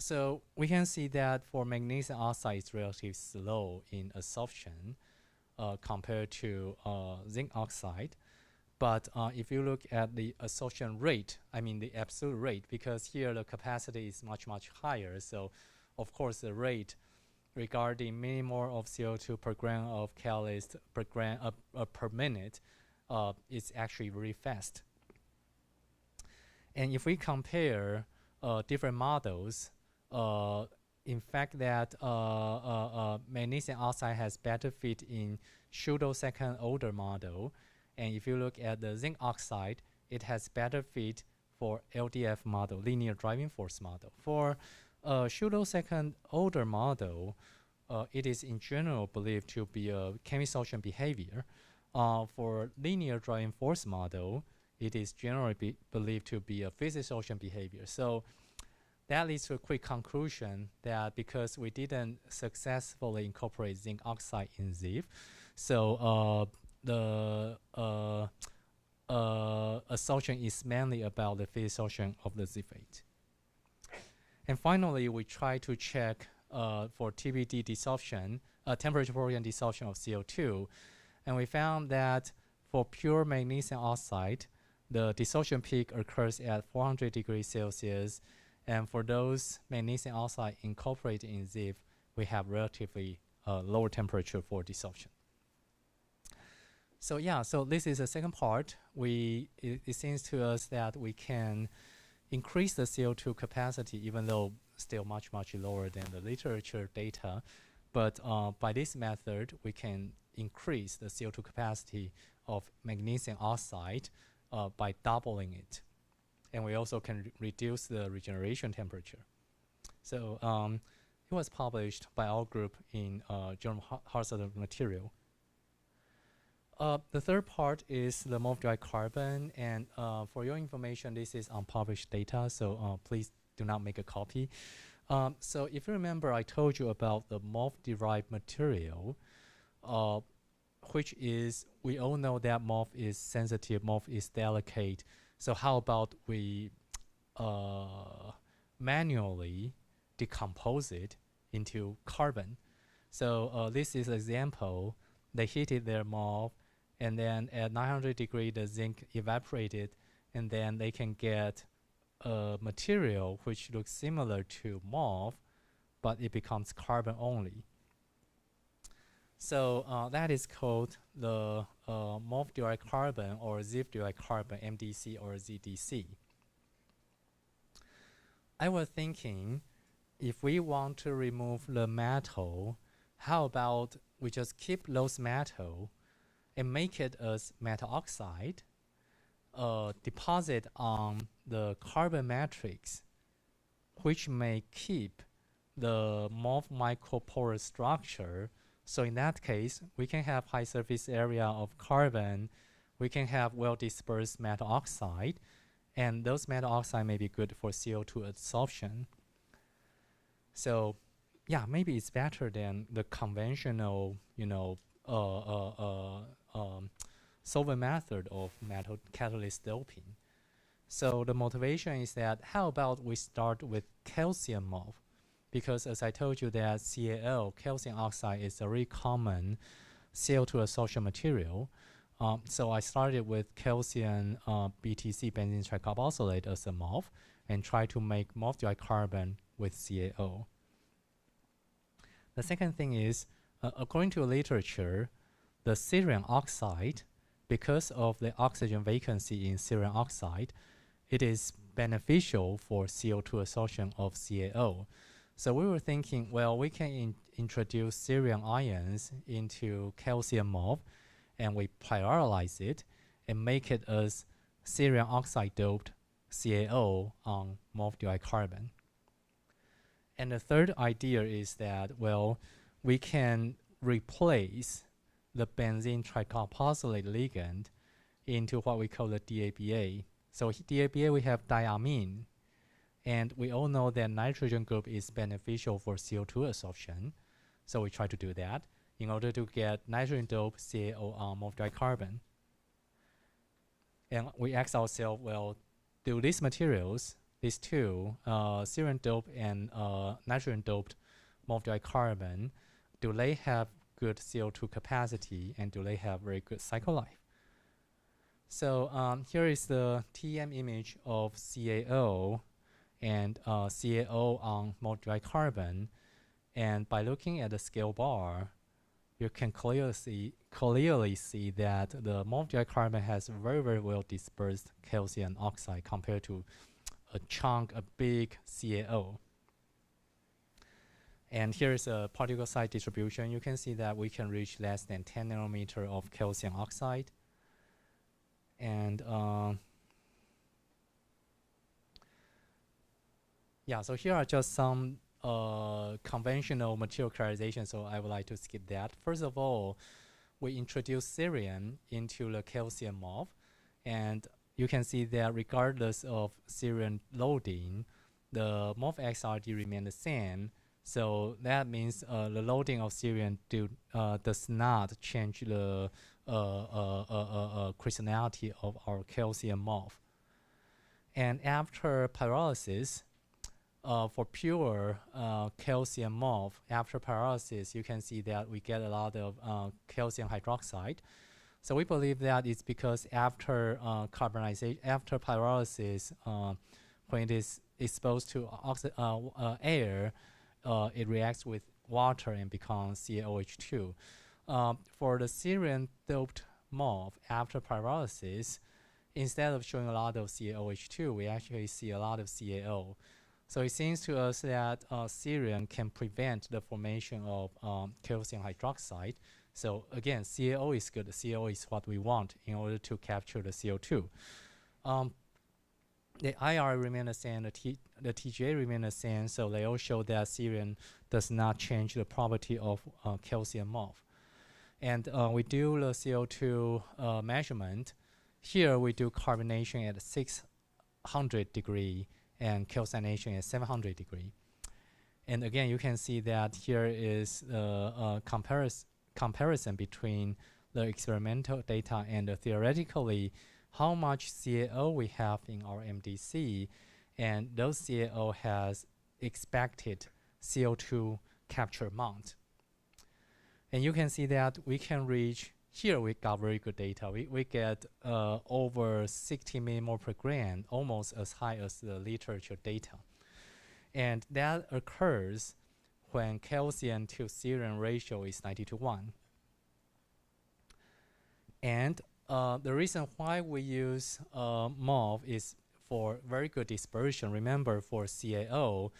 So we can see that for magnesium oxide, it's relatively slow in absorption compared to zinc oxide. But if you look at the absorption rate, I mean the absolute rate, because here the capacity is much higher. So of course the rate regarding millimole of CO2 per gram of catalyst per gram per minute is actually very fast. And if we compare different models, in fact that magnesium oxide has better fit in pseudo-second order model, and if you look at the zinc oxide, it has better fit for LDF model, linear driving force model. For pseudo-second order model, it is in general believed to be a chemisocial behavior. For linear driving force model, it is generally believed to be a physical behavior. So that leads to a quick conclusion that because we didn't successfully incorporate zinc oxide in ZIF, so the assumption is mainly about the physical of the ZIF-8. And finally, we try to check for TBD desorption, temperature proportion desorption of CO2, and we found that for pure magnesium oxide, the desorption peak occurs at 400 degrees Celsius, and for those magnesium oxide incorporated in ZIF, we have relatively lower temperature for desorption. So yeah, so this is the second part. It seems to us that we can increase the CO2 capacity, even though still much lower than the literature data. But by this method, we can increase the CO2 capacity of magnesium oxide by doubling it. And we also can reduce the regeneration temperature. So it was published by our group in Journal Hazard of Material. The third part is the mole dry carbon, and for your information, this is unpublished data, so please do not make a copy. So if you remember, I told you about the MOF-derived material, which is, we all know that MOF is sensitive, MOF is delicate. So how about we manually decompose it into carbon? So this is an example. They heated their MOF, and then at 900 degrees the zinc evaporated, and then they can get a material which looks similar to MOF, but it becomes carbon only. So that is called the MOF-derived carbon or ZIF-derived carbon, MDC or ZDC. I was thinking, if we want to remove the metal, how about we just keep those metal and make it as metal oxide, deposit on the carbon matrix, which may keep the MOF microporous structure. So in that case, we can have high surface area of carbon, we can have well-dispersed metal oxide, and those metal oxide may be good for CO2 absorption. So yeah, maybe it's better than the conventional, solvent method of metal catalyst doping. So the motivation is that, how about we start with calcium MOF? Because as I told you that CaO, calcium oxide, is a very common CO2 absorption material. So I started with calcium BTC, benzene tricarboxylate, as a MOF, and try to make MOF-derived carbon with CaO. The second thing is, according to literature, the cerium oxide, because of the oxygen vacancy in cerium oxide, it is beneficial for CO2 absorption of CaO. So we were thinking, well, we can introduce cerium ions into calcium MOF, and we pyrolyze it and make it as cerium oxide doped CaO on MOF-derived carbon. And the third idea is that, well, we can replace the benzene tricarboxylate ligand into what we call the DABA. So DABA, we have diamine, and we all know that nitrogen group is beneficial for CO2 absorption. So we try to do that in order to get nitrogen doped CaO on MOF-derived carbon. And we ask ourselves, well, do these materials, these two, cerium doped and nitrogen doped MOF-derived carbon, do they have good CO2 capacity, and do they have very good cycle life? So here is the TEM image of CaO and CaO on MOF-derived carbon. And by looking at the scale bar, you can clearly see that the MOF-derived carbon has very, very well dispersed calcium oxide compared to a big CaO. And here's a particle size distribution. You can see that we can reach less than 10 nanometer of calcium oxide. And yeah, so here are just some conventional material characterization, so I would like to skip that. First of all, we introduce cerium into the calcium MOF, and you can see that regardless of cerium loading, the MOF XRD remain the same. So that means the loading of cerium does not change the crystallinity of our calcium MOF. And after pyrolysis, for pure calcium MOF, after pyrolysis, you can see that we get a lot of calcium hydroxide. So we believe that it's because after carbonization, after pyrolysis, when it is exposed to air, it reacts with water and becomes CaOH2. For the cerium doped MOF, after pyrolysis, instead of showing a lot of CaOH2, we actually see a lot of CaO. So it seems to us that cerium can prevent the formation of calcium hydroxide. So again, CaO is good. CaO is what we want in order to capture the CO2. The IR remain the same, the TGA remain the same, so they all show that cerium does not change the property of calcium MOF. And we do the CO2 measurement. Here we do carbonation at 600 degree, and calcination is 700 degree. And again, you can see that here is a comparison between the experimental data and theoretically how much CaO we have in our MDC, and those CaO has expected CO2 capture amount. And you can see that we can reach, here we got very good data. We get over 60 millimole per gram, almost as high as the literature data. And that occurs when calcium to cerium ratio is 90:1. And the reason why we use MOV is for very good dispersion. Remember, for CaO,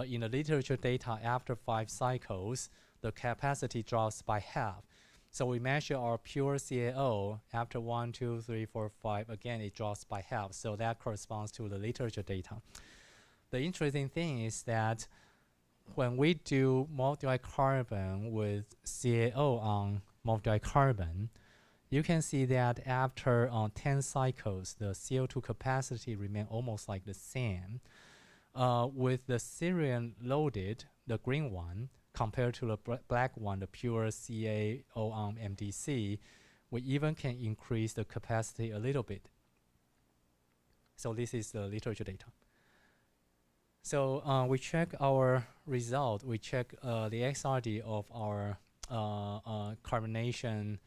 in the literature data, after 5 cycles, the capacity drops by half. So we measure our pure CaO after 1, 2, 3, 4, 5. Again, it drops by half. So that corresponds to the literature data. The interesting thing is that when we do multi-carbon with CaO on multi-carbon, you can see that after 10 cycles, the CO2 capacity remains almost like the same. With the cerium loaded, the green one, compared to the black one, the pure CaO on MDC, we even can increase the capacity a little bit. So this is the literature data. So we check our result. We check the XRD of our carbonated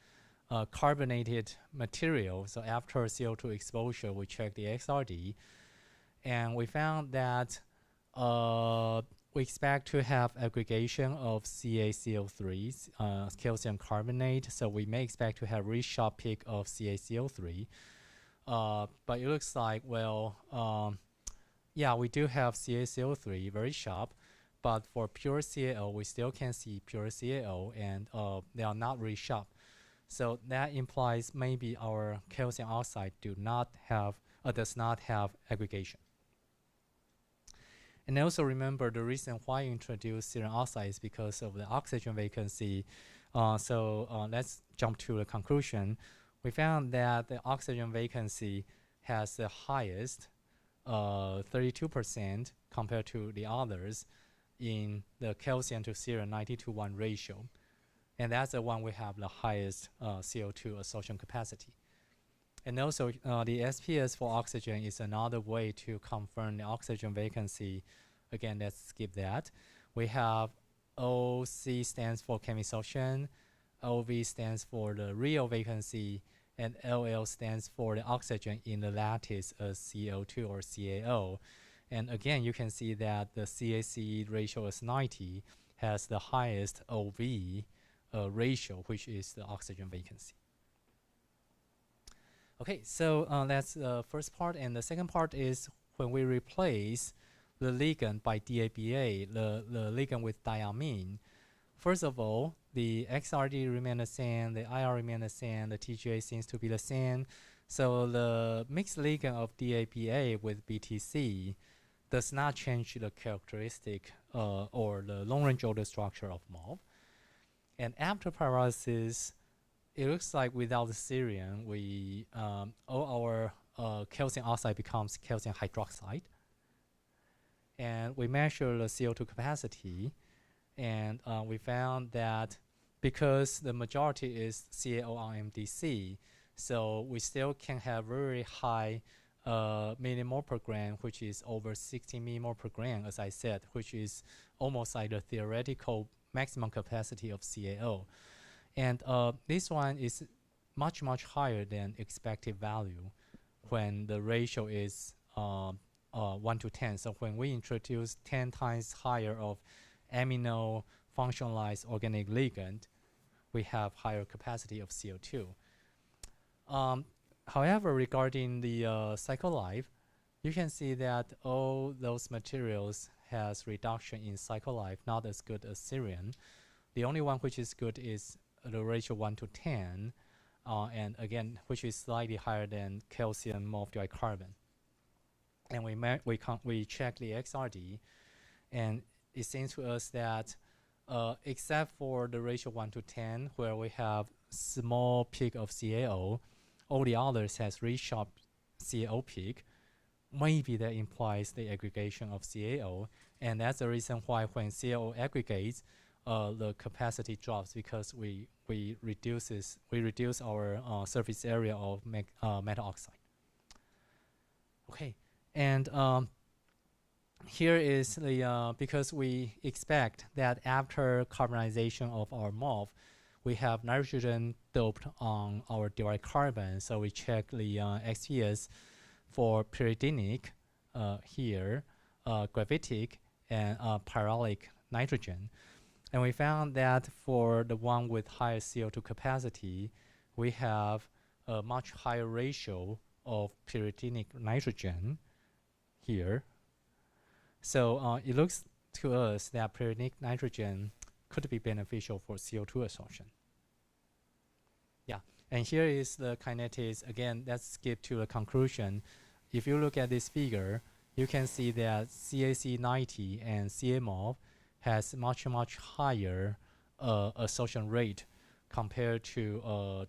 material. So after CO2 exposure, we check the XRD, and we found that we expect to have aggregation of CaCO3, calcium carbonate. So we may expect to have really sharp peak of CaCO3. But it looks like, well, yeah, we do have CaCO3 very sharp, but for pure CaO, we still can see pure CaO, and they are not really sharp. So that implies maybe our calcium oxide does not have aggregation. And also remember, the reason why you introduce cerium oxide is because of the oxygen vacancy. So let's jump to the conclusion. We found that the oxygen vacancy has the highest, 32% compared to the others in the calcium to cerium 90:1 ratio. And that's the one we have the highest CO2 absorption capacity. And also the SPS for oxygen is another way to confirm the oxygen vacancy. Again, let's skip that. We have OC stands for chemisation, OV stands for the real vacancy, and LL stands for the oxygen in the lattice as CO2 or CaO. And again, you can see that the CaC ratio is 90 has the highest OV ratio, which is the oxygen vacancy. Okay, so that's the first part. And the second part is when we replace the ligand by DABA, the ligand with diamine. First of all, the XRD remain the same, the IR remain the same, the TGA seems to be the same. So the mixed ligand of DABA with BTC does not change the characteristic or the long-range order structure of MOV. And after pyrolysis, it looks like without the cerium, all our calcium oxide becomes calcium hydroxide. And we measure the CO2 capacity, and we found that because the majority is CaO on MDC, so we still can have very high millimole per gram, which is over 60 millimole per gram, as I said, which is almost like the theoretical maximum capacity of CaO. And this one is much, much higher than expected value when the ratio is 1 to 10. So when we introduce 10 times higher of amino functionalized organic ligand, we have higher capacity of CO2. However, regarding the cycle life, you can see that all those materials has reduction in cycle life, not as good as cerium. The only one which is good is the ratio 1 to 10, and again, which is slightly higher than calcium MOV dicarbon. And we check the XRD, and it seems to us that except for the ratio 1 to 10, where we have small peak of CaO, all the others has really sharp CaO peak. maybe that implies the aggregation of CaO, and that's the reason why when CaO aggregates, the capacity drops because we reduce our surface area of metal oxide. Okay, and here is the because we expect that after carbonization of our MOF, we have nitrogen doped on our derived carbon, so we check the XPS for pyridinic here, gravitic, and pyrolytic nitrogen. And we found that for the one with higher CO2 capacity, we have a much higher ratio of pyridinic nitrogen here. So it looks to us that pyridinic nitrogen could be beneficial for CO2 absorption. Yeah, and here is the kinetics. Again, let's skip to the conclusion. If you look at this figure, you can see that CAC90 and CAMOF has much higher absorption rate compared to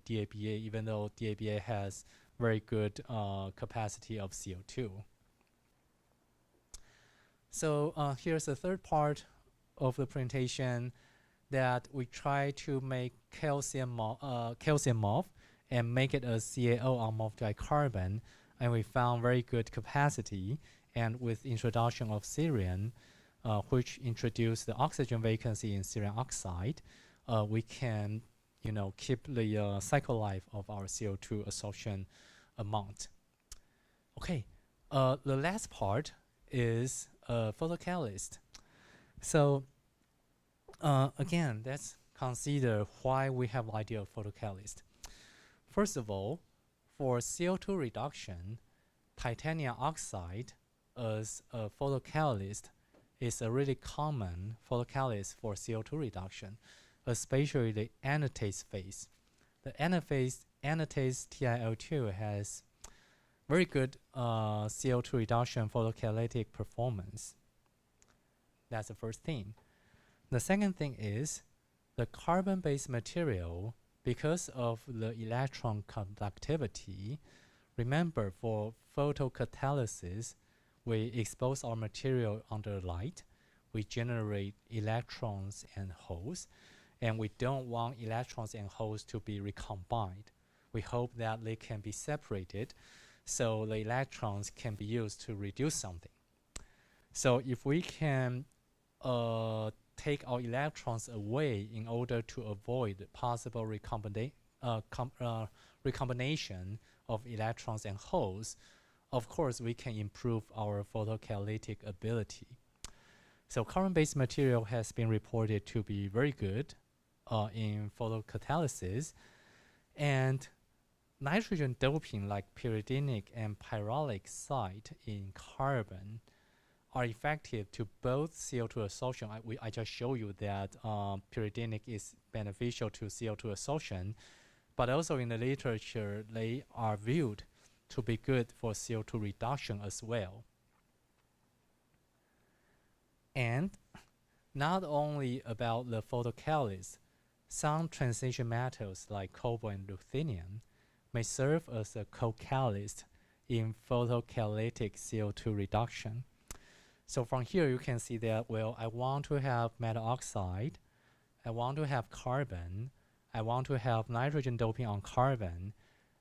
DABA, even though DABA has very good capacity of CO2. So here's the third part of the presentation, that we try to make calcium MOF and make it a CaO on MOF dicarbon, and we found very good capacity. And with introduction of cerium, which introduced the oxygen vacancy in cerium oxide, we can, keep the cycle life of our CO2 absorption amount. Okay, the last part is photocatalyst. So again, let's consider why we have the idea of photocatalyst. First of all, for CO2 reduction, titanium oxide as a photocatalyst is a really common photocatalyst for CO2 reduction, especially the anatase phase. The anatase TiO2 has very good CO2 reduction photocatalytic performance. That's the first thing. The second thing is the carbon-based material, because of the electron conductivity. Remember, for photocatalysis, we expose our material under light, we generate electrons and holes, and we don't want electrons and holes to be recombined. We hope that they can be separated so the electrons can be used to reduce something. So if we can take our electrons away in order to avoid possible recombination of electrons and holes, of course we can improve our photocatalytic ability. So carbon-based material has been reported to be very good in photocatalysis, and nitrogen doping like pyridinic and pyrolytic site in carbon are effective to both CO2 absorption. I just showed you that pyridinic is beneficial to CO2 absorption, but also in the literature, they are viewed to be good for CO2 reduction as well. And not only about the photocatalyst, some transition metals like cobalt and ruthenium may serve as a co-catalyst in photocatalytic CO2 reduction. So from here you can see that, well, I want to have metal oxide, I want to have carbon, I want to have nitrogen doping on carbon,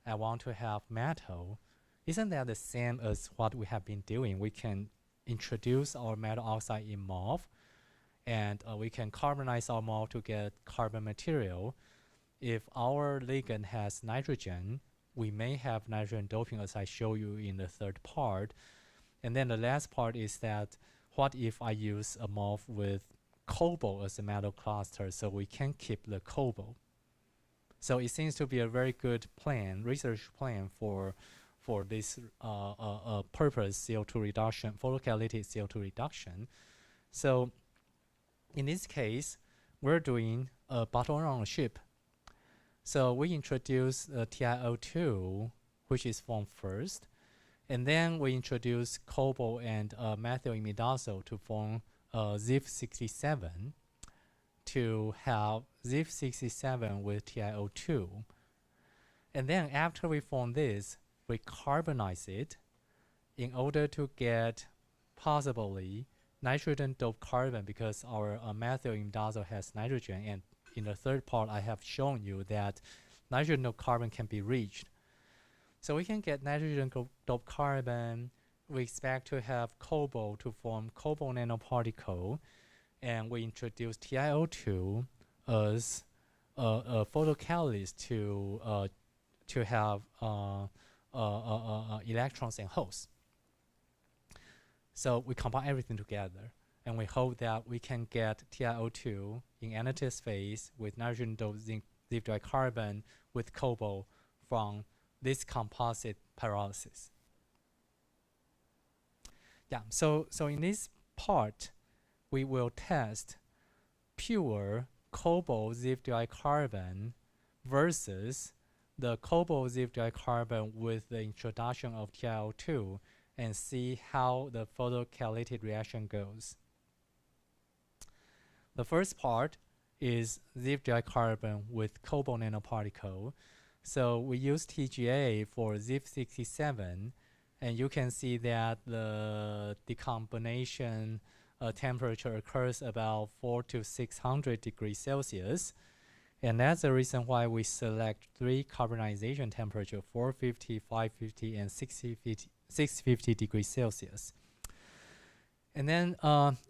I want to have metal. Isn't that the same as what we have been doing? We can introduce our metal oxide in MOF, and we can carbonize our MOF to get carbon material. If our ligand has nitrogen, we may have nitrogen doping, as I show you in the third part. And then the last part is that, what if I use a MOF with cobalt as a metal cluster, so we can keep the cobalt? So it seems to be a very good plan, research plan for this purpose, CO2 reduction, photocatalytic CO2 reduction. So in this case, we're doing a bottle around a ship. So we introduce TiO2, which is formed first, and then we introduce cobalt and methyl imidazole to form ZIF67, to have ZIF67 with TiO2. And then after we form this, we carbonize it in order to get possibly nitrogen doped carbon, because our methyl imidazole has nitrogen, and in the third part I have shown you that nitrogen doped carbon can be reached. So we can get nitrogen doped carbon. We expect to have cobalt to form cobalt nanoparticle, and we introduce TiO2 as a photocatalyst to have electrons and holes. So we combine everything together, and we hope that we can get TiO2 in anatase phase with nitrogen doped zinc carbon with cobalt from this composite pyrolysis. Yeah, so in this part, we will test pure cobalt ZiFDI carbon versus the cobalt ZiFDI carbon with the introduction of TiO2 and see how the photocatalytic reaction goes. The first part is ZiFDI carbon with cobalt nanoparticle. So we use TGA for ZiF67, and you can see that the decombination temperature occurs about 400 to 600 degrees Celsius. And that's the reason why we select 3 carbonization temperature, 450, 550, and 650 degrees Celsius. And then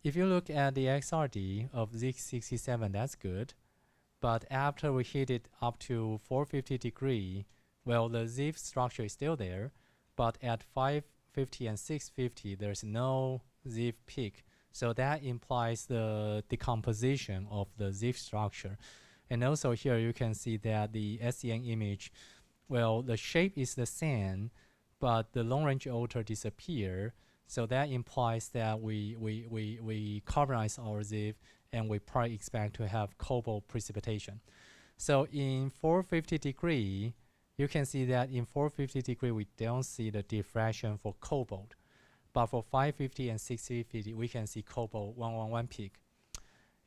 if you look at the XRD of ZiF67, that's good. But after we heat it up to 450 degree, well, the ZiF structure is still there, but at 550 and 650, there's no ZiF peak. So that implies the decomposition of the ZiF structure. And also here you can see that the SEM image, well, the shape is the same, but the long range alter disappear. So that implies that we carbonize our ZiF, and we probably expect to have cobalt precipitation. So in 450 degree, you can see that in 450 degree, we don't see the diffraction for cobalt. But for 550 and 650, we can see cobalt 111 peak.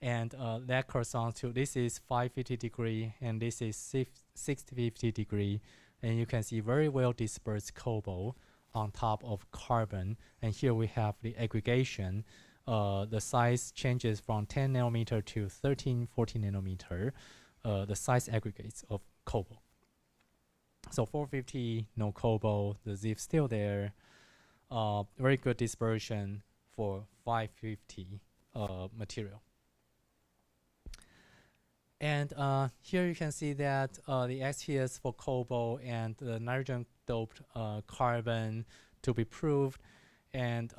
And that corresponds to, this is 550 degree, and this is 650 degree. And you can see very well dispersed cobalt on top of carbon. And here we have the aggregation. The size changes from 10 nanometer to 13, 14 nanometer. The size aggregates of cobalt. So 450, no cobalt, the ZiF still there. Very good dispersion for 550 material. And here you can see that the XTS for cobalt and the nitrogen doped carbon to be proved. And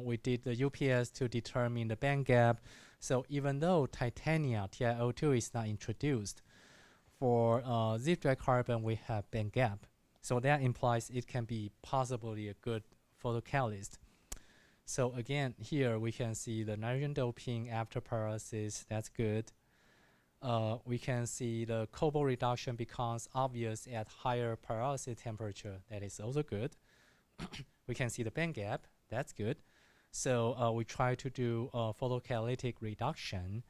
we did the UPS to determine the band gap. So even though titanium TiO2 is not introduced, for ZiFDI carbon we have band gap. So that implies it can be possibly a good photocatalyst. So again, here we can see the nitrogen doping after pyrolysis. That's good. We can see the cobalt reduction becomes obvious at higher pyrolysis temperature. That is also good. We can see the band gap. That's good. So we try to do photocatalytic reduction,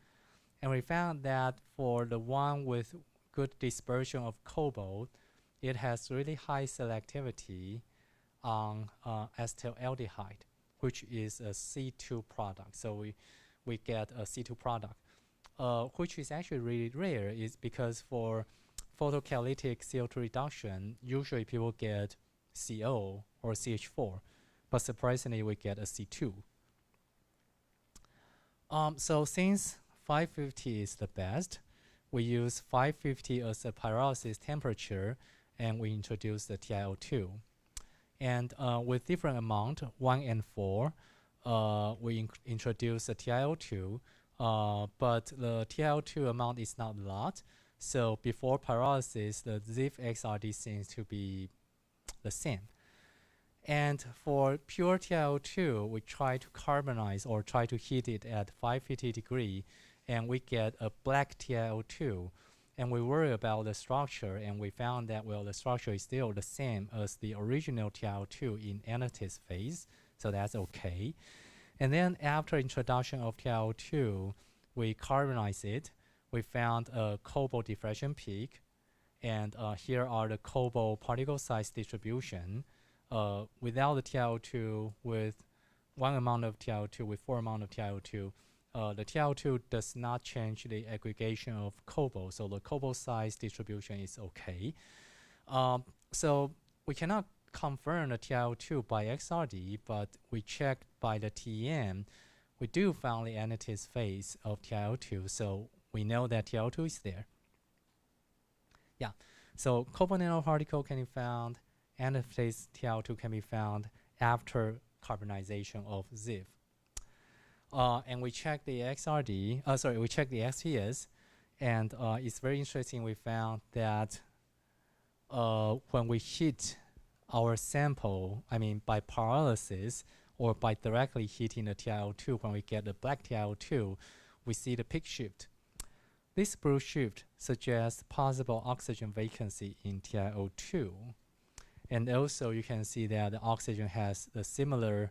and we found that for the one with good dispersion of cobalt, it has really high selectivity on acetaldehyde, which is a C2 product. So we get a C2 product, which is actually really rare, is because for photocatalytic CO2 reduction, usually people get CO or CH4, but surprisingly we get a C2. So since 550 is the best, we use 550 as a pyrolysis temperature, and we introduce the TiO2. And with different amount, 1 and 4, we introduce the TiO2, but the TiO2 amount is not a lot. So before pyrolysis, the ZiF XRD seems to be the same. And for pure TiO2, we try to carbonize or try to heat it at 550 degree, and we get a black TiO2. And we worry about the structure, and we found that, well, the structure is still the same as the original TiO2 in anatase phase, so that's okay. And then after introduction of TiO2, we carbonize it. We found a cobalt diffraction peak, and here are the cobalt particle size distribution without the TiO2 with one amount of TiO2 with 4 amount of TiO2, the TiO2 does not change the aggregation of cobalt, so the cobalt size distribution is okay. So we cannot confirm the TiO2 by XRD, but we check by the TEM. We do found the antithesis phase of TiO2, so we know that TiO2 is there. Yeah, so cobalt nanoparticle can be found, antithesis TiO2 can be found after carbonization of ZIF. And we check the XRD, we check the XTS, and it's very interesting. We found that when we heat our sample, I mean by pyrolysis or by directly heating the TiO2, when we get the black TiO2, we see the peak shift. This blue shift suggests possible oxygen vacancy in TiO2. And also you can see that the oxygen has a similar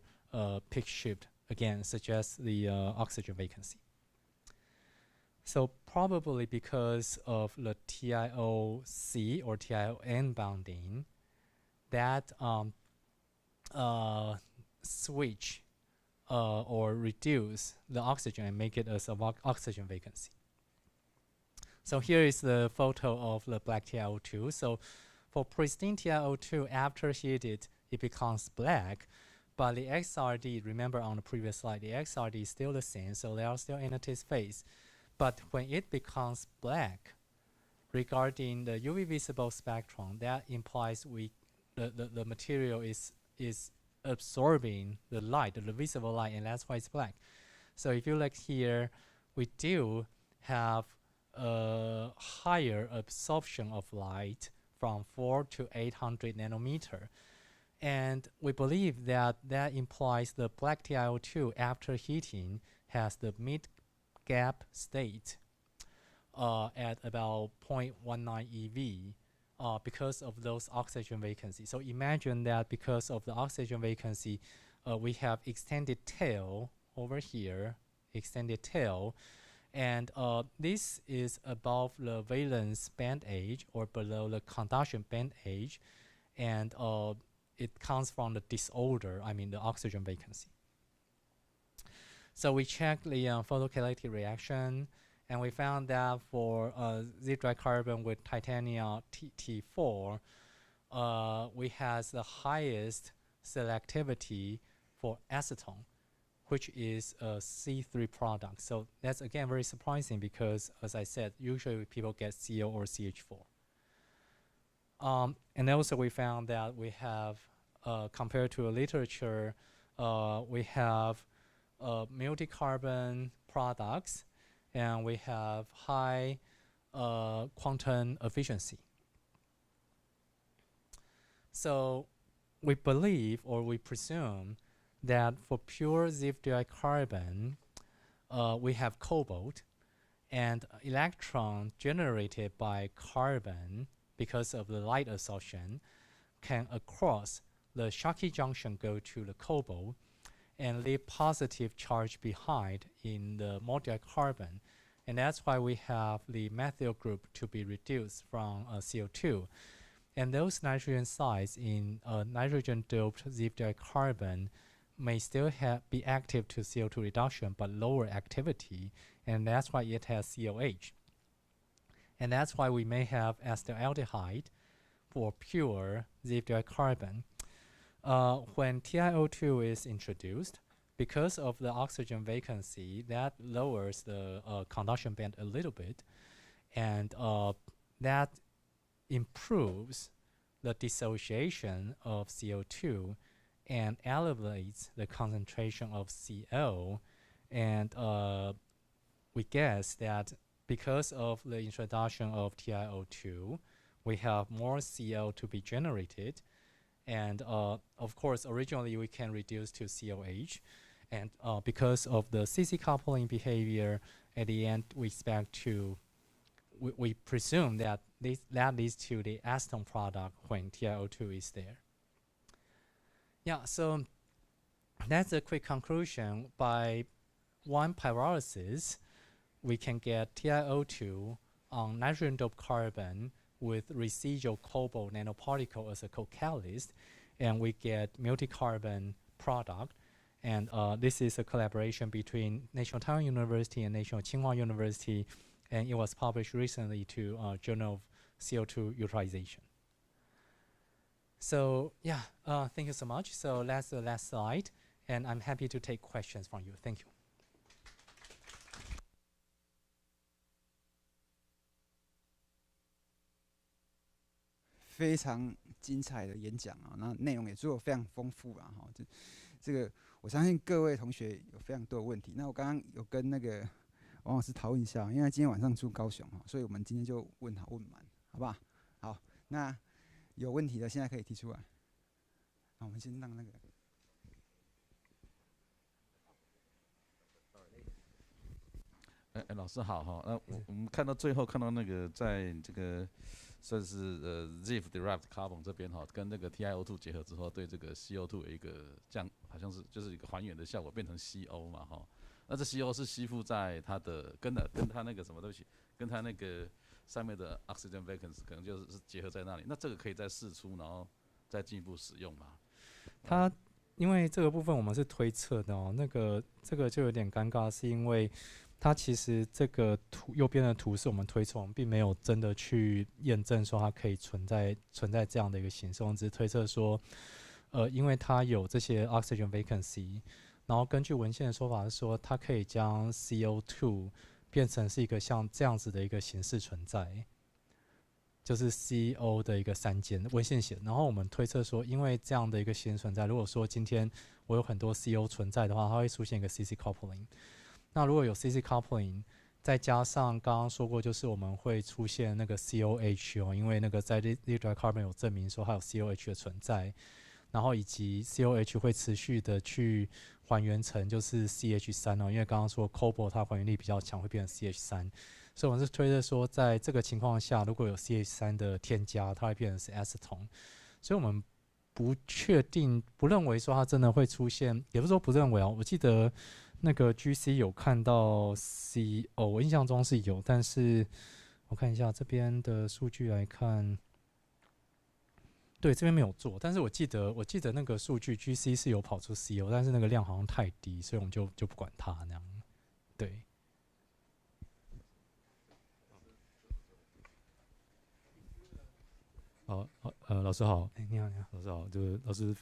peak shift, again, suggests the oxygen vacancy. So probably because of the TiO-C or TiO-N bonding, that switch or reduce the oxygen and make it as an oxygen vacancy. So here is the photo of the black TiO2. So for pristine TiO2, after heated, it becomes black. But the XRD, remember on the previous slide, the XRD is still the same, so they are still in a test phase. But when it becomes black, regarding the UV visible spectrum, that implies the material is absorbing the light, the visible light, and that's why it's black. So if you look here, we do have a higher absorption of light from 4 to 800 nanometer. And we believe that that implies the black TiO2 after heating has the mid-gap state at about 0.19 eV because of those oxygen vacancy. So imagine that because of the oxygen vacancy, we have extended tail over here, extended tail, and this is above the valence band age or below the conduction band age, and it comes from the disorder, I mean the oxygen vacancy. So we checked the photocatalytic reaction, and we found that for ZIF carbon with titanium T4, we has the highest selectivity for acetone, which is a C3 product. So that's again very surprising because, as I said, usually people get CO or CH4. And also we found that we have, compared to a literature, we have multi-carbon products, and we have high quantum efficiency. So we believe, or we presume, that for pure ZIF carbon, we have cobalt, and electron generated by carbon because of the light absorption can across the Schottky junction go to the cobalt and leave positive charge behind in the molded carbon. And that's why we have the methyl group to be reduced from CO2. And those nitrogen sites in nitrogen-doped ZIF carbon may still be active to CO2 reduction, but lower activity, and that's why it has COH. And that's why we may have acetaldehyde for pure ZIF carbon. When TiO2 is introduced, because of the oxygen vacancy, that lowers the conduction band a little bit, and that improves the dissociation of CO2 and elevates the concentration of CO. And we guess that because of the introduction of TiO2, we have more CO to be generated. And of course, originally we can reduce to COH. And because of the CC coupling behavior, at the end we expect to, we presume that that leads to the acetone product when TiO2 is there. Yeah, so that's a quick conclusion. By one pyrolysis, we can get TiO2 on nitrogen-doped carbon with residual cobalt nanoparticle as a co-catalyst. and we get multi-carbon product. And this is a collaboration between National Taiwan University and National Tsinghua University, and it was published recently to Journal of CO2 Utilization. So yeah, thank you so much. So that's the last slide, and I'm happy to take questions from you. Thank you. 非常精彩的演讲啊，那内容也做得非常丰富啦哈。这个我相信各位同学有非常多的问题。那我刚刚有跟那个王老师讨论一下，因为今天晚上住高雄哈，所以我们今天就问好问满，好不好？好，那有问题的现在可以提出来。好，我们先让那个。老师好哈。我们看到最后看到那个在这个算是ZIF derived carbon 这边哈，跟那个 TiO2 结合之后，对这个 CO2 有一个好像是就是一个还原的效果，变成 CO 嘛哈。那这 CO 是吸附在它的跟它那个什么东西，跟它那个上面的 oxygen vacancy 可能就是结合在那里。那这个可以再释出，然后再进一步使用嘛？因为这个部分我们是推测的哦，这个就有点尴尬，是因为它其实这个右边的图是我们推测，我们并没有真的去验证说它可以存在这样的一个形式，我们只是推测说，因为它有这些 oxygen vacancy， 然后根据文献的说法是说，它可以将 CO2 变成是一个像这样子的一个形式存在，就是 CO 的一个三键文献写。然后我们推测说，因为这样的一个形式存在，如果说今天我有很多 CO 存在的话，它会出现一个 CC coupling。那如果有 CC coupling， 再加上刚刚说过，就是我们会出现那个 COH 哦，因为那个在 liquid carbon 有证明说它有 COH 的存在，然后以及 COH 会持续的去还原成就是 CH3 哦，因为刚刚说 cobalt 它还原力比较强，会变成 CH3， 所以我们是推测说，在这个情况下，如果有 CH3 的添加，它会变成是 acetone， 所以我们不确定，不认为说它真的会出现，也不是说不认为啊，我记得。那个 GC 有看到 CO， 我印象中是有，但是我看一下这边的数据来看，对，这边没有做，但是我记得那个数据 GC 是有跑出 CO， 但是那个量好像太低，所以我们就不管它那样。对。好，老师好。你好，你好。老师好，这个老师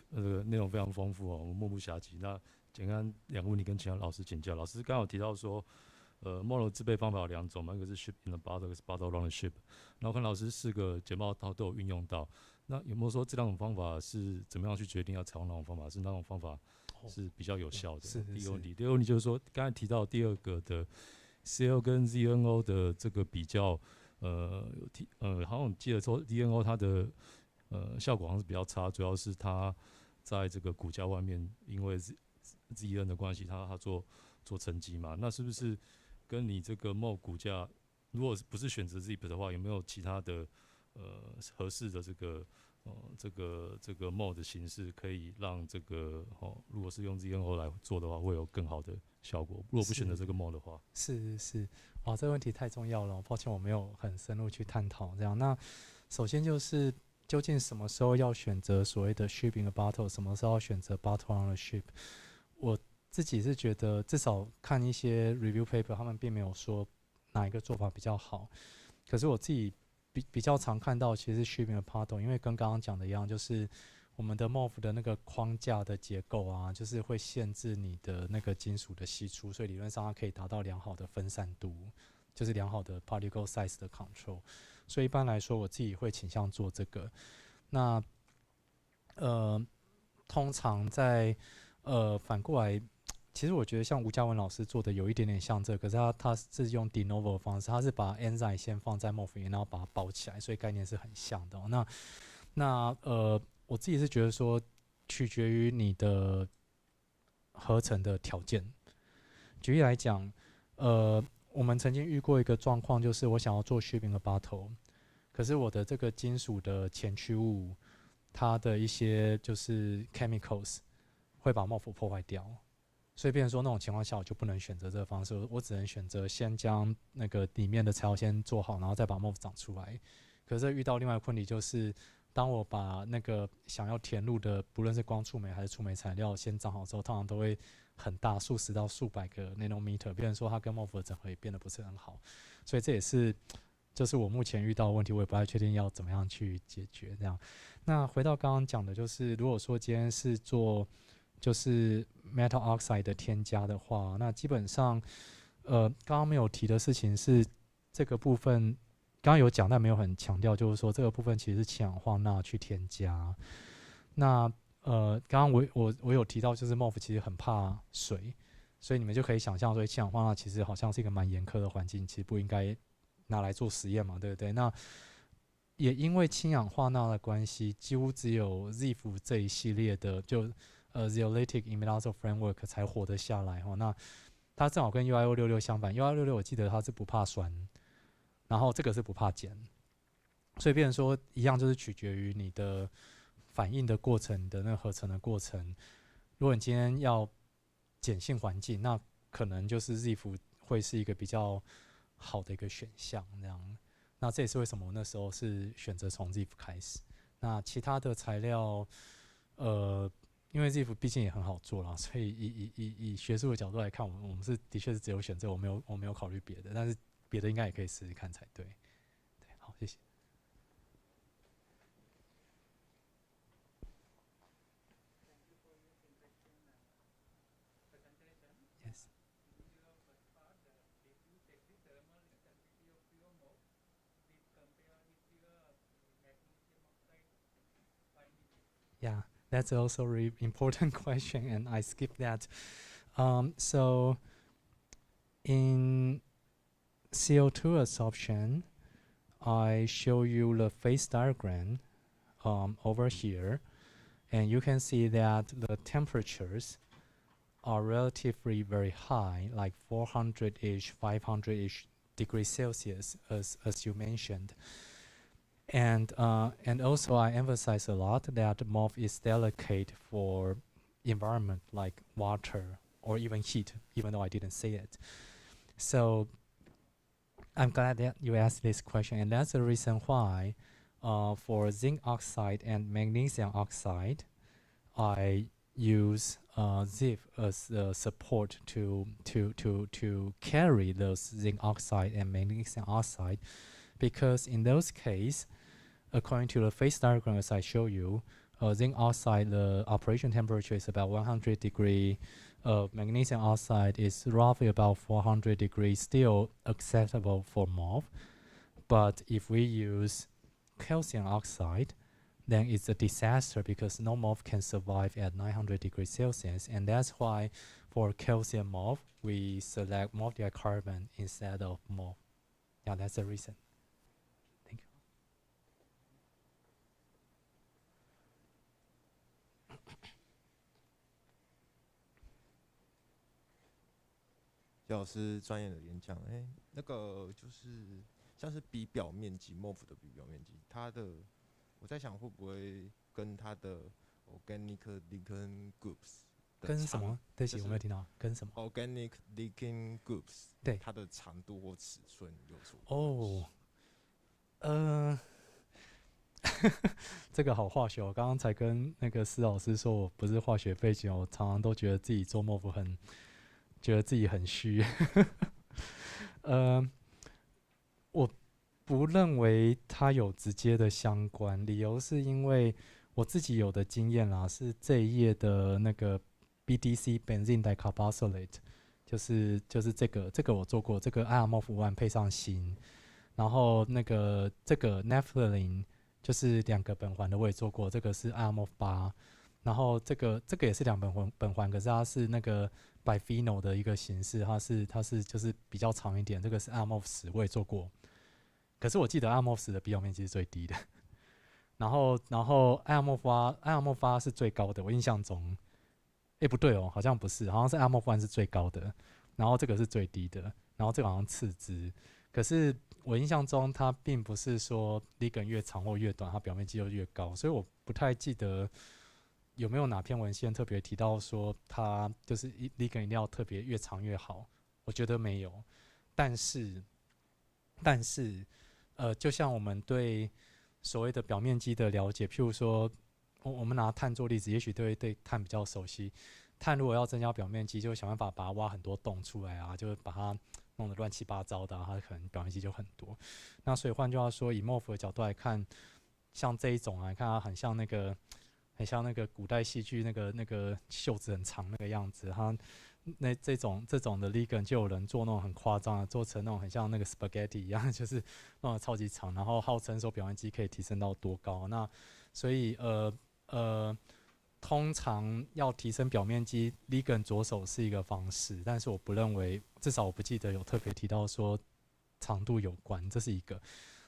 内容非常丰富哦，我目不暇接。那简单两个问题跟其他老师请教。老师刚好提到说，model 制备方法有两种嘛，一个是 ship in the bottle， 一个是 bottle around the ship。然后看老师4个简报都有运用到，那有没有说这两种方法是怎么样去决定要采用哪种方法？是哪种方法是比较有效的？是第一个问题。第二个问题就是说，刚才提到第二个的 CO 跟 ZNO 的这个比较，好像我记得说 ZNO 它的效果好像是比较差，主要是它在这个骨架外面，因为 ZN 的关系，它做沉积嘛。那是不是跟你这个 MO 骨架，如果不是选择 ZIP 的话，有没有其他的合适的这个 MO 的形式，可以让这个如果是用 ZNO 来做的话，会有更好的效果？如果不选择这个 MO 的话，是，哇，这个问题太重要了，抱歉我没有很深入去探讨这样。那首先就是究竟什么时候要选择所谓的 ship in a bottle， 什么时候要选择 bottle on a ship？ 我自己是觉得，至少看一些 review paper， 他们并没有说哪一个做法比较好。可是我自己比较常看到，其实是 ship in a bottle， 因为跟刚刚讲的一样，就是我们的 MOF 的那个框架的结构啊，就是会限制你的那个金属的析出，所以理论上它可以达到良好的分散度，就是良好的 particle size 的 control。所以一般来说，我自己会倾向做这个。那通常在反过来，其实我觉得像吴嘉文老师做的有一点点像这个，可是他是用 de novo 的方式，他是把 enzyme 先放在 MOF 里面，然后把它包起来，所以概念是很像的哦。那我自己是觉得说，取决于你的合成的条件。举例来讲，我们曾经遇过一个状况，就是我想要做 shipping 的 bottle， 可是我的这个金属的前驱物，它的一些就是 chemicals 会把 MOF 破坏掉，所以变成说那种情况下，我就不能选择这个方式，我只能选择先将那个里面的材料先做好，然后再把 MOF 长出来。可是遇到另外一个问题就是当我把那个想要填入的，不论是光触媒还是触媒材料先长好之后，通常都会很大，数十到数百个 nanometer。别人说它跟 MOF 的整合也变得不是很好，所以这也是就是我目前遇到的问题，我也不太确定要怎么样去解决这样。那回到刚刚讲的，就是如果说今天是做就是 metal oxide 的添加的话，那基本上刚刚没有提的事情是这个部分。刚刚有讲，但没有很强调，就是说这个部分其实是氢氧化钠去添加。那刚刚我有提到，就是 MOF 其实很怕水，所以你们就可以想象，说氢氧化钠其实好像是一个蛮严苛的环境，其实不应该拿来做实验嘛，对不对？那也因为氢氧化钠的关系，几乎只有 ZIF 这一系列的就Zeolitic Imidazole Framework 才活得下来哈。那它正好跟 UIO66相反，UIO66我记得它是不怕酸。然后这个是不怕碱，所以变成说一样，就是取决于你的反应的过程，你的那个合成的过程。如果你今天要碱性环境，那可能就是 ZIF 会是一个比较好的一个选项。这样，那这也是为什么我那时候是选择从 ZIF 开始。那其他的材料，因为 ZIF 毕竟也很好做啦，所以以学术的角度来看，我们是的确是只有选择，我没有考虑别的，但是。别的应该也可以试试看才对。对，好，谢谢。Yes. Yeah, that's also a really important question, and I skipped that. So in CO2 absorption, I show you the phase diagram over here, and you can see that the temperatures are relatively very high, like 400-ish, 500-ish degrees Celsius, as you mentioned. And also I emphasize a lot that MOF is delicate for environment like water or even heat, even though I didn't say it. So I'm glad that you asked this question, and that's the reason why for zinc oxide and magnesium oxide, I use ZIF as the support to carry those zinc oxide and magnesium oxide, because in those cases, according to the phase diagram as I show you, zinc oxide, the operation temperature is about 100 degrees. Magnesium oxide is roughly about 400 degrees, still acceptable for MOF. But if we use calcium oxide, then it's a disaster because no MOF can survive at 900 degrees Celsius. And that's why for calcium MOF, we select MOF dicarbon instead of MOF. Yeah, that's the reason. Thank you. 谢老师专业的演讲，那个就是像是比表面积 MOF 的比表面积，它的我在想会不会跟它的 organic ligand groups 跟什么？对不起，我没有听到。跟什么 ？organic ligand groups 对它的长度或尺寸有什么？这个好化学，我刚刚才跟那个施老师说，我不是化学背景，我常常都觉得自己做MOF觉得自己很虚。我不认为它有直接的相关，理由是因为我自己有的经验啦，是这一页的那个 BDC benzene dicarbazolate， 就是这个我做过，这个 IMOF1 配上锌，然后那个这个 naphthalene 就是2个苯环的我也做过，这个是 IMOF8， 然后这个也是2苯环，可是它是那个 biphenyl 的一个形式，它是就是比较长一点，这个是 IMOF10 我也做过，可是我记得 IMOF10 的比表面积是最低的，然后 IMOF8 是最高的，我印象中，不对哦，好像不是，好像是 IMOF1 是最高的，然后这个是最低的，然后这个好像次之，可是我印象中它并不是说 ligand 越长或越短，它表面积就越高，所以我不太记得有没有哪篇文献特别提到说它就是 ligand 一定要特别越长越好，我觉得没有，但是就像我们对所谓的表面积的了解，譬如说，我们拿碳做例子，也许对碳比较熟悉。碳如果要增加表面积，就想办法把它挖很多洞出来啊，就是把它弄得乱七八糟的、啊，它可能表面积就很多。那所以换句话说，以 morph 的角度来看，像这一种啊，你看它很像那个古代戏剧那个袖子很长那个样子，它那这种的 ligand 就有人做那种很夸张的，做成那种很像那个 spaghetti 一样，就是弄得超级长，然后号称说表面积可以提升到多高。那所以通常要提升表面积 ligand 着手是一个方式，但是我不认为，至少我不记得有特别提到说长度有关，这是一个。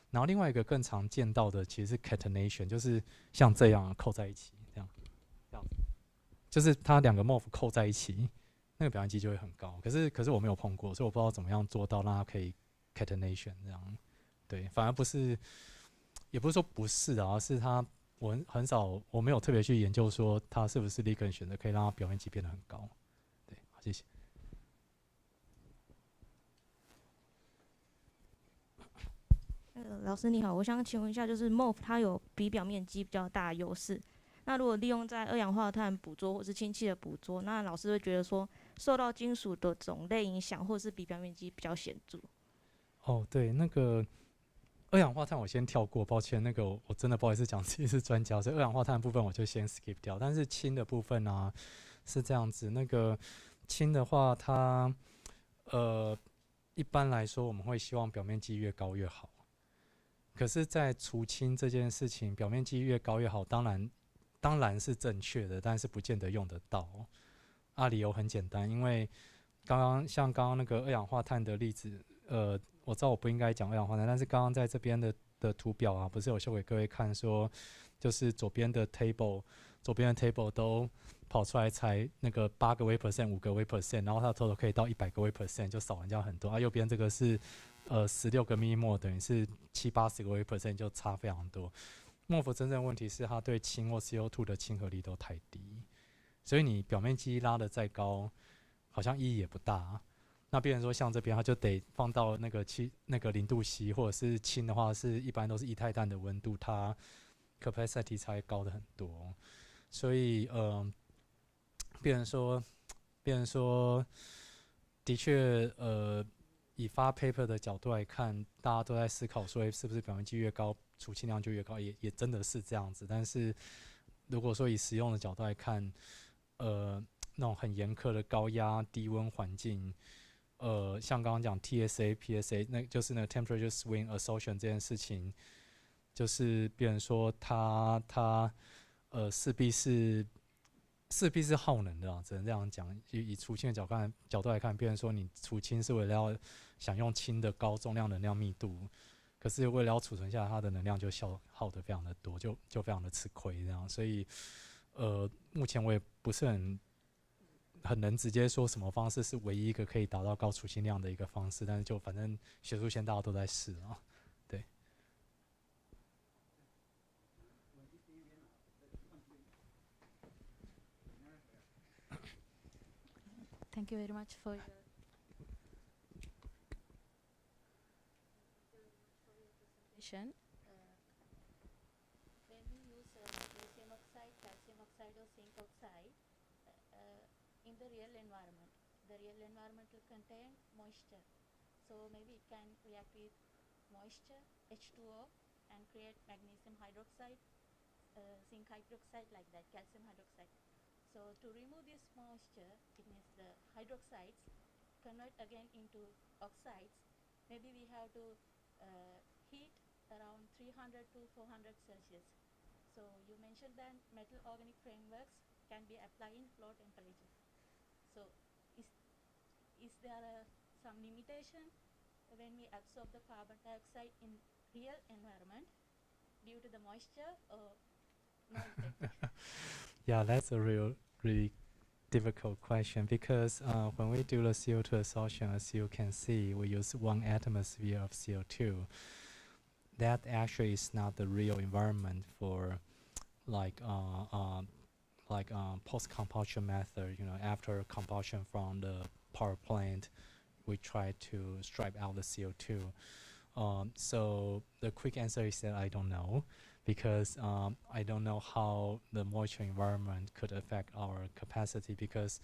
然后另外一个更常见到的其实是 catenation， 就是像这样扣在一起，这样就是它两个 morph 扣在一起，那个表面积就会很高。可是我没有碰过，所以我不知道怎么样做到让它可以 catenation 这样。对，反而不是，也不是说不是啊，是它我很少，我没有特别去研究说它是不是ligand选择可以让它表面积变得很高。对，好，谢谢。老师你好，我想请问一下，就是 morph 它有比表面积比较大的优势，那如果利用在二氧化碳捕捉或是氢气的捕捉，那老师会觉得说受到金属的种类影响，或是比表面积比较显著？哦，对，那个二氧化碳我先跳过，抱歉，那个我真的不好意思讲自己是专家，所以二氧化碳的部分我就先 skip 掉。但是氢的部分啊是这样子，那个氢的话它一般来说我们会希望表面积越高越好。可是，在除氢这件事情，表面积越高越好，当然是正确的，但是不见得用得到。理由很简单，因为像刚刚那个二氧化碳的例子，我知道我不应该讲二氧化碳，但是刚刚在这边的图表啊，不是有秀给各位看说，就是左边的 table 都跑出来才那个8个微 percent、5个微 percent， 然后它的 total 可以到100个微 percent， 就少人家很多。右边这个是16个 millimole， 等于是70-80个微 percent， 就差非常多。morph 真正问题是它对氢或 CO2 的亲和力都太低，所以你表面积拉得再高，好像意义也不大。那变成说像这边，它就得放到那个0度 C， 或者是氢的话，是一般都是液态氮的温度，它 capacity 才会高的很多。所以变成说，的确以发 paper 的角度来看，大家都在思考说，是不是表面积越高，储气量就越高，也真的是这样子。但是如果说以实用的角度来看，那种很严苛的高压低温环境，像刚刚讲 TSA、PSA， 那就是那个 temperature swing assertion 这件事情，就是变成说它势必是耗能的啊，只能这样讲。以除氢的角度来看，变成说你除氢是为了要想用氢的高重量能量密度，可是为了要储存下来，它的能量就耗得非常的多，就非常的吃亏这样。所以目前我也不是很能直接说什么方式是唯一一个可以达到高储氢量的一个方式，但是就反正学术圈大家都在试啊，对。Thank you very much for your presentation. When we use lithium oxide, calcium oxide or zinc oxide in the real environment will contain moisture. So maybe it can react with moisture, H2O, and create magnesium hydroxide, zinc hydroxide like that, calcium hydroxide. So to remove this moisture, it means the hydroxides convert again into oxides. Maybe we have to heat around 300 to 400 Celsius. So you mentioned that metal organic frameworks can be applied in low temperature. So is there some limitation when we absorb the carbon dioxide in real environment due to the moisture, or no effect? Yeah, that's a really difficult question, because when we do the CO2 absorption, as you can see, we use 1 atmosphere of CO2. That actually is not the real environment for post-combustion method. After combustion from the power plant, we try to stripe out the CO2. So the quick answer is that I don't know, because I don't know how the moisture environment could affect our capacity, because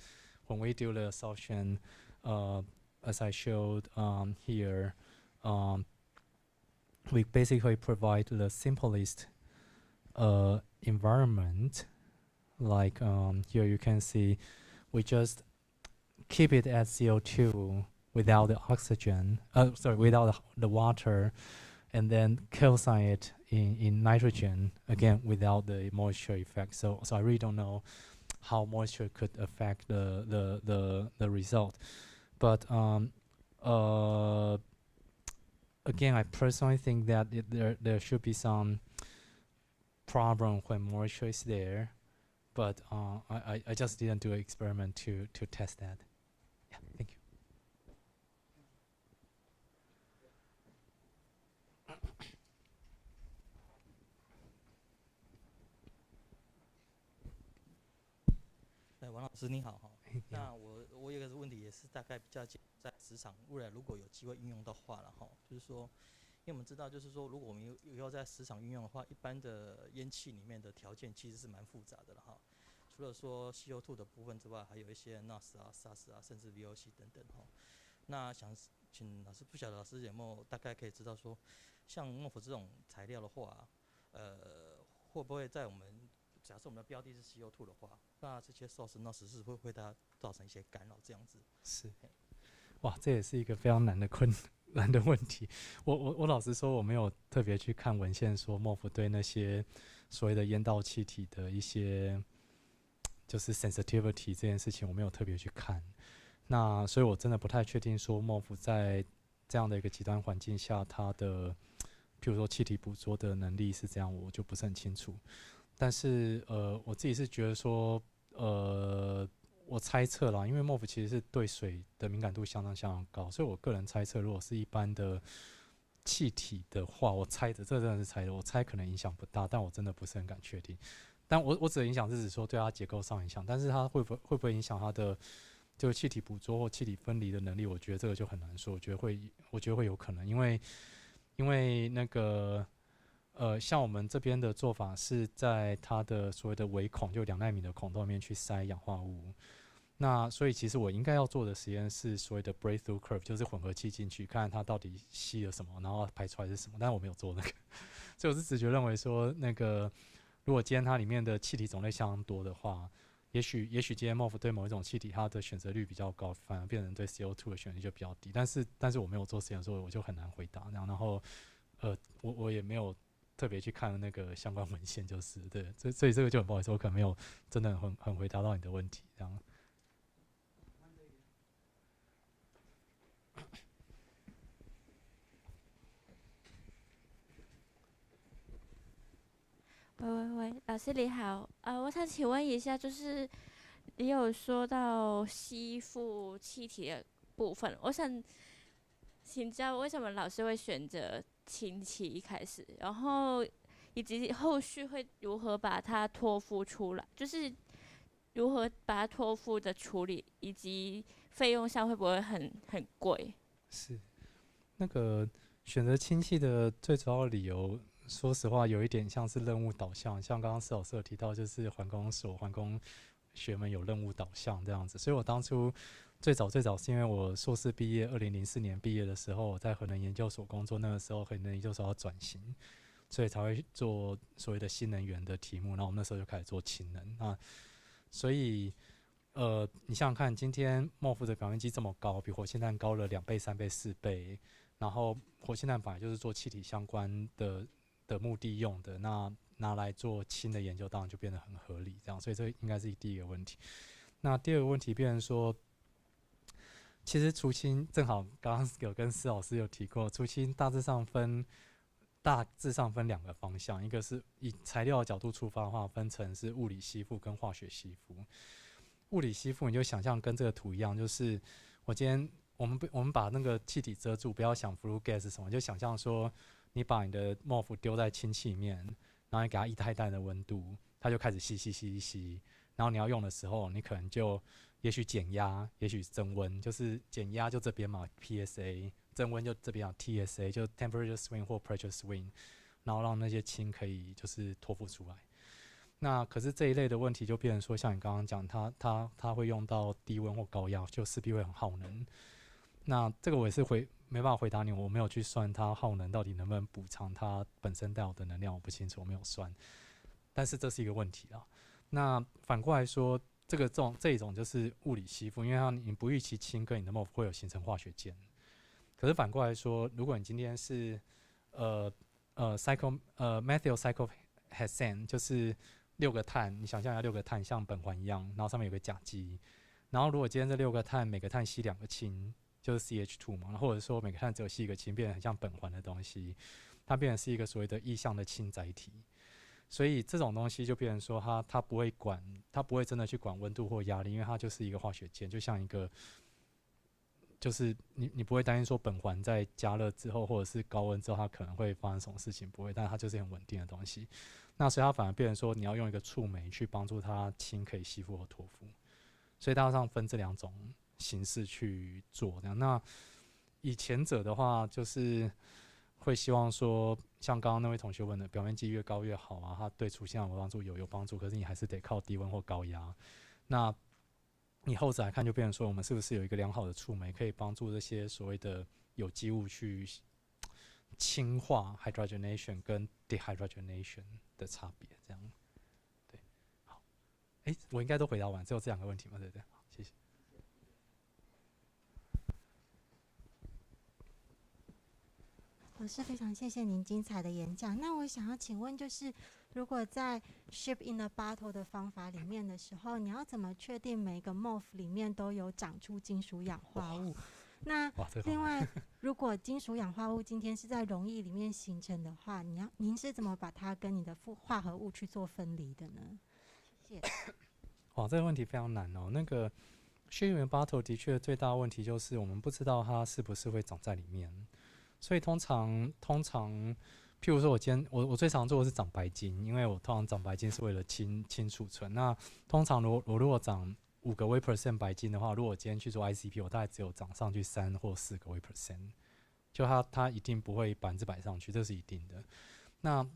when we do the absorption, as I showed here, we basically provide the simplest environment. Like here you can see, we just keep it at CO2 without the oxygen, without the water, and then calcine it in nitrogen, again without the moisture effect. So I really don't know how moisture could affect the result. But again, I personally think that there should be some problem when moisture is there, but I just didn't do an experiment to test that. Yeah, thank you.王老师你好哈，你那好。我有个问题也是大概比较在职场未来如果有机会运用的话了哈，就是说，因为我们知道就是说，如果我们以后在职场运用的话，一般的烟气里面的条件其实是蛮复杂的了哈。除了说 CO2 的部分之外，还有一些 NOx 啊、SARS 啊，甚至 VOC 等等哈。那想请老师，不晓得老师有没有大概可以知道说，像莫夫这种材料的话，会不会在我们假设我们的标的是 CO2 的话，那这些 source NOx 是会它造成一些干扰这样子？是，哇，这也是一个非常难的问题。我老实说，我没有特别去看文献说莫夫对那些所谓的烟道气体的一些就是 sensitivity 这件事情，我没有特别去看。那所以我真的不太确定说莫夫在这样的一个极端环境下，它的譬如说气体捕捉的能力是这样，我就不是很清楚。但是我自己是觉得说，我猜测啦，因为莫夫其实是对水的敏感度相当高，所以我个人猜测，如果是一般的气体的话，我猜的，这真的是猜的，我猜可能影响不大，但我真的不是很敢确定。但我指的影响是指说对它结构上影响，但是它会不会影响它的就是气体捕捉或气体分离的能力？我觉得这个就很难说。我觉得会有可能，因为那个像我们这边的做法是在它的所谓的微孔，就2奈米的孔洞里面去塞氧化物。那所以其实我应该要做的实验是所谓的 breakthrough curve， 就是混合气进去，看它到底吸了什么，然后排出来是什么。但是我没有做那个，所以我是直觉认为说，那个如果今天它里面的气体种类相当多的话，也许今天 MOF 对某一种气体它的选择率比较高，反而变成对 CO2 的选择率就比较低。但是我没有做实验，所以我就很难回答。然后我也没有特别去看那个相关文献，就是对，所以这个就很不好意思，我可能没有真的很回答到你的问题，这样。喂，老师你好，我想请问一下，就是你有说到吸附气体的部分，我想请教为什么老师会选择氢气一开始，然后以及后续会如何把它脱肤出来，就是如何把它脱肤的处理，以及费用上会不会很贵？是那个选择氢气的最主要的理由。说实话，有一点像是任务导向，像刚刚施老师有提到，就是环工学们有任务导向这样子，所以我当初最早是因为我硕士毕业，2004年毕业的时候，我在核能研究所工作，那个时候核能研究所要转型，所以才会做所谓的新能源的题目，然后我们那时候就开始做氢能。那所以你想想看，今天MOF的表面积这么高，比火箭弹高了2倍、3倍、4倍，然后火箭弹本来就是做气体相关的目的用的，那拿来做氢的研究，当然就变得很合理，这样，所以这应该是第一个问题。那第二个问题变成说，其实除氢正好刚刚有跟施老师有提过，除氢大致上分2个方向，一个是以材料的角度出发的话，分成是物理吸附跟化学吸附。物理吸附你就想象跟这个图一样，就是我今天我们把那个气体遮住，不要想 flue gas 什么，就想象说。你把你的 MOF 丢在氢气里面，然后你给它一太淡的温度，它就开始吸，然后你要用的时候，你可能就也许减压，也许增温，就是减压就这边嘛 ，PSA 增温就这边讲 TSA， 就 temperature swing 或 pressure swing， 然后让那些氢可以就是脱浮出来。那可是这一类的问题就变成说，像你刚刚讲，它会用到低温或高压，就势必会很耗能。那这个我也是没办法回答你，我没有去算它耗能到底能不能补偿它本身带有的能量，我不清楚，我没有算。但是这是一个问题啦。那反过来说，这一种就是物理吸附，因为你不预期氢跟你的 MOF 会有形成化学键。可是反过来说，如果你今天是methyl cyclohexane， 就是6个碳，你想象一下6个碳像苯环一样，然后上面有个甲基，然后如果今天这6个碳每个碳吸2个氢，就是 CH2 嘛，或者说每个碳只有吸1个氢，变成很像苯环的东西，它变成是一个所谓的异相的氢载体。所以这种东西就变成说它不会真的去管温度或压力，因为它就是一个化学键，就像一个就是你不会担心说苯环在加热之后或者是高温之后它可能会发生什么事情，不会，但它就是很稳定的东西。那所以它反而变成说你要用一个触媒去帮助它氢可以吸附或脱附，所以大致上分这2种形式去做这样。那以前者的话就是会希望说，像刚刚那位同学问的，表面积越高越好啊，它对出现有帮助，有帮助，可是你还是得靠低温或高压。那你后者来看，就变成说，我们是不是有一个良好的触媒，可以帮助这些所谓的有机物去氢化 hydrogenation 跟 dehydrogenation 的差别？这样，对，好，我应该都回答完，只有这2个问题嘛，对不对？好，谢谢。老师，非常谢谢您精彩的演讲。那我想要请问，就是如果在 ship in a bottle 的方法里面的时候，你要怎么确定每个 MOF 里面都有长出金属氧化物？那另外，如果金属氧化物今天是在溶液里面形成的话，您是怎么把它跟你的化合物去做分离的呢？谢谢。哇，这个问题非常难哦。那个 ship in a bottle 的确最大的问题就是我们不知道它是不是会长在里面。所以通常，譬如说我最常做的是长白金，因为我通常长白金是为了氢储存。那通常我如果长5个微% 白金的话，如果我今天去做 ICP， 我大概只有长上去3或4个微%，就它一定不会100%上去，这是一定的。那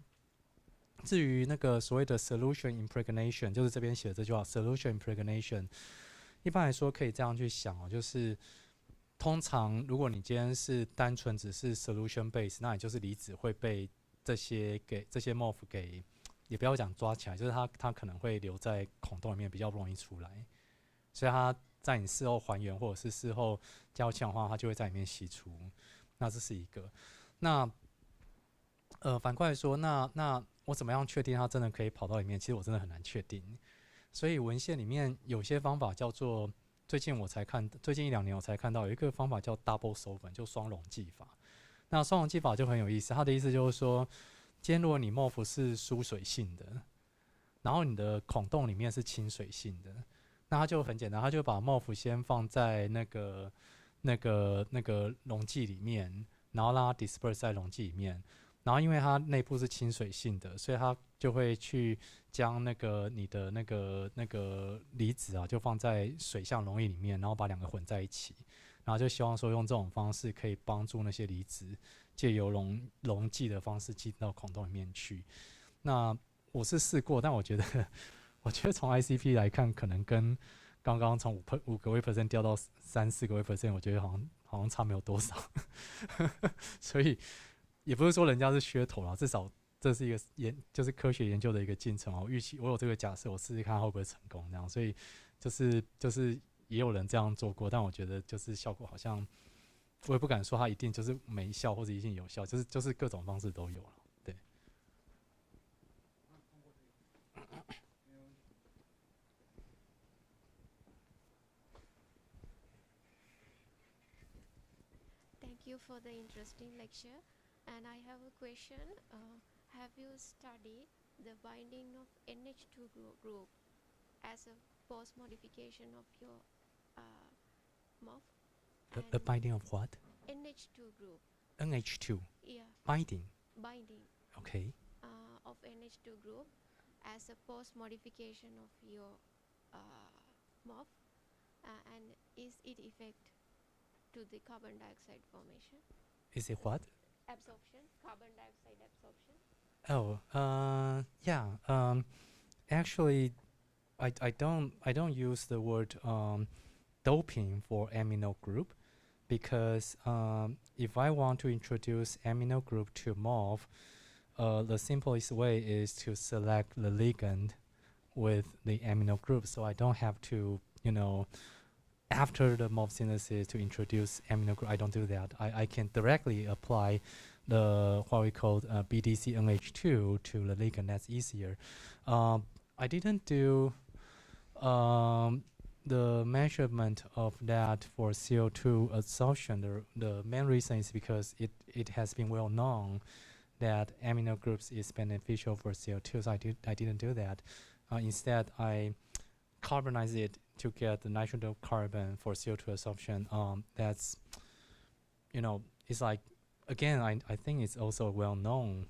至于那个所谓的 solution impregnation， 就是这边写的这句话 solution impregnation， 一般来说可以这样去想哦，就是通常如果你今天是单纯只是 solution base， 那也就是离子会被这些 MOF 给，也不要讲抓起来，就是它可能会留在孔洞里面，比较不容易出来。所以它在你事后还原或者是事后加入氢氧化，它就会在里面析出。那这是一个。那反过来说，那我怎么样确定它真的可以跑到里面？其实我真的很难确定。所以文献里面有些方法叫做，最近1-2年我才看到有一个方法叫 double solvent， 就双溶剂法。那双溶剂法就很有意思，它的意思就是说，今天如果你 MOF 是疏水性的，然后你的孔洞里面是亲水性的，那它就很简单，它就把 MOF 先放在那个溶剂里面，然后让它 disperse 在溶剂里面，然后因为它内部是亲水性的，所以它就会去将你的那个离子啊，就放在水相溶液里面，然后把2个混在一起，然后就希望说用这种方式可以帮助那些离子借由溶剂的方式进到孔洞里面去。那我是试过，但我觉得从 ICP 来看，可能跟刚刚从5个微% 掉到3-4个微%，我觉得好像差没有多少。所以也不是说人家是噱头啦，至少这是一个就是科学研究的一个进程。我预期我有这个假设，我试试看会不会成功这样。所以就是也有人这样做过，但我觉得就是效果好像，我也不敢说它一定就是没效或者一定有效，就是各种方式都有了。对。Thank you for the interesting lecture. And I have a question. Have you studied the binding of NH2 group as a post modification of your MOF? The binding of what? NH2 group. NH2. Yeah. Binding. Binding. Okay. Of NH2 group as a post modification of your MOF, and is it effect to the carbon dioxide formation? Is it what? Absorption, carbon dioxide absorption. Oh, yeah. Actually, I don't use the word doping for amino group because if I want to introduce amino group to MOF, the simplest way is to select the ligand with the amino group, so I don't have to, after the MOF synthesis to introduce amino group. I don't do that. I can directly apply the what we call BDCNH2 to the ligand. That's easier. I didn't do the measurement of that for CO2 absorption. The main reason is because it has been well known that amino groups is beneficial for CO2, so I didn't do that. Instead, I carbonize it to get the nitrogen carbon for CO2 absorption. That's, it's like, again, I think it's also a well-known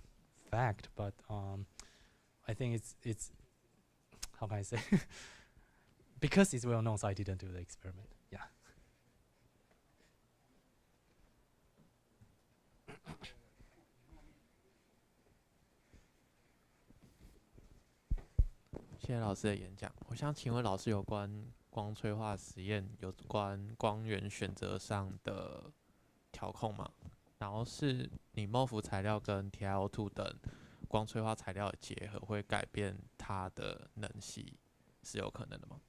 fact, but I think it's how can I say? Because it's well-known, so I didn't do the experiment. Yeah. 谢谢老师的演讲。我想请问老师有关光催化实验有关光源选择上的调控吗？然后是你MOF材料跟 TiO2 等光催化材料的结合会改变它的能系，是有可能的吗？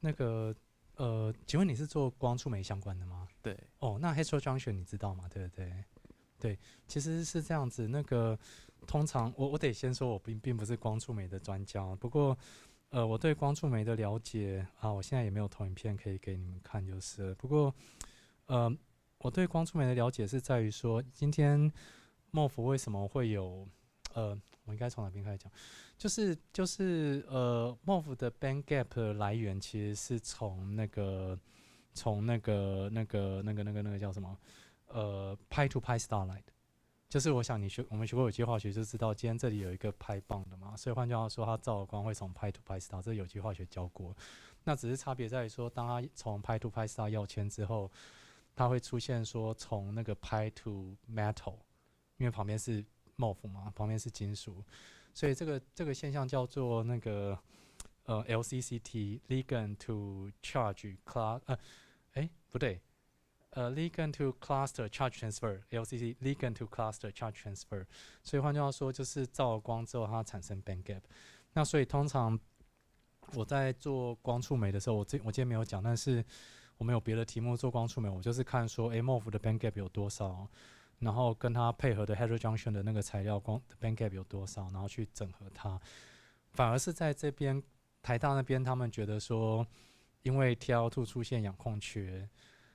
那个请问你是做光触媒相关的吗？对。哦，那 heterojunction 你知道吗？对不对？对，其实是这样子。那个通常我得先说，我并不是光触媒的专家，不过我对光触媒的了解啊，我现在也没有投影片可以给你们看，就是了。不过我对光触媒的了解是在于说，今天MOF为什么会有我应该从哪边开始讲？就是MOF 的 band gap 的来源其实是从那个叫什么pi to pi star 来的。就是我想我们学过有机化学就知道，今天这里有一个派棒的嘛，所以换句话说，它照的光会从 pi to pi star， 这有机化学教过。那只是差别在于说，当它从 pi to pi star 要签之后，它会出现说从那个 pi to metal， 因为旁边是 MOF 嘛，旁边是金属，所以这个现象叫做那个LCCT ligand to charge class， 不对。ligand to cluster charge transfer LCC ligand to cluster charge transfer， 所以换句话说，就是照了光之后它产生 band gap。那所以通常我在做光触媒的时候，我今天没有讲，但是我们有别的题目做光触媒，我就是看说MOF 的 band gap 有多少，然后跟它配合的 heterojunction 的那个材料光 band gap 有多少，然后去整合它。反而是在这边台大那边，他们觉得说，因为 TiO2 出现氧控缺。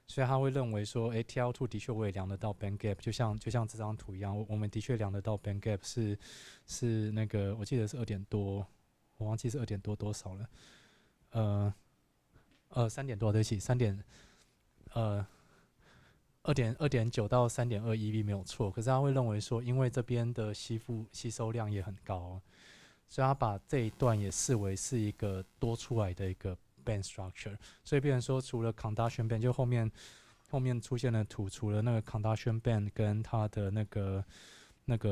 所以他会认为说，TiO2 的确我也量得到 band gap， 就像这张图一样，我们的确量得到 band gap 是那个我记得是2点多，我忘记是2点多多少了，3点多，对不起，2.9到3.2 eV 没有错。可是他会认为说，因为这边的吸收量也很高，所以他把这一段也视为是一个多出来的一个band structure， 所以变成说，除了 conduction band， 就后面出现的图，除了那个 conduction band 跟它的那个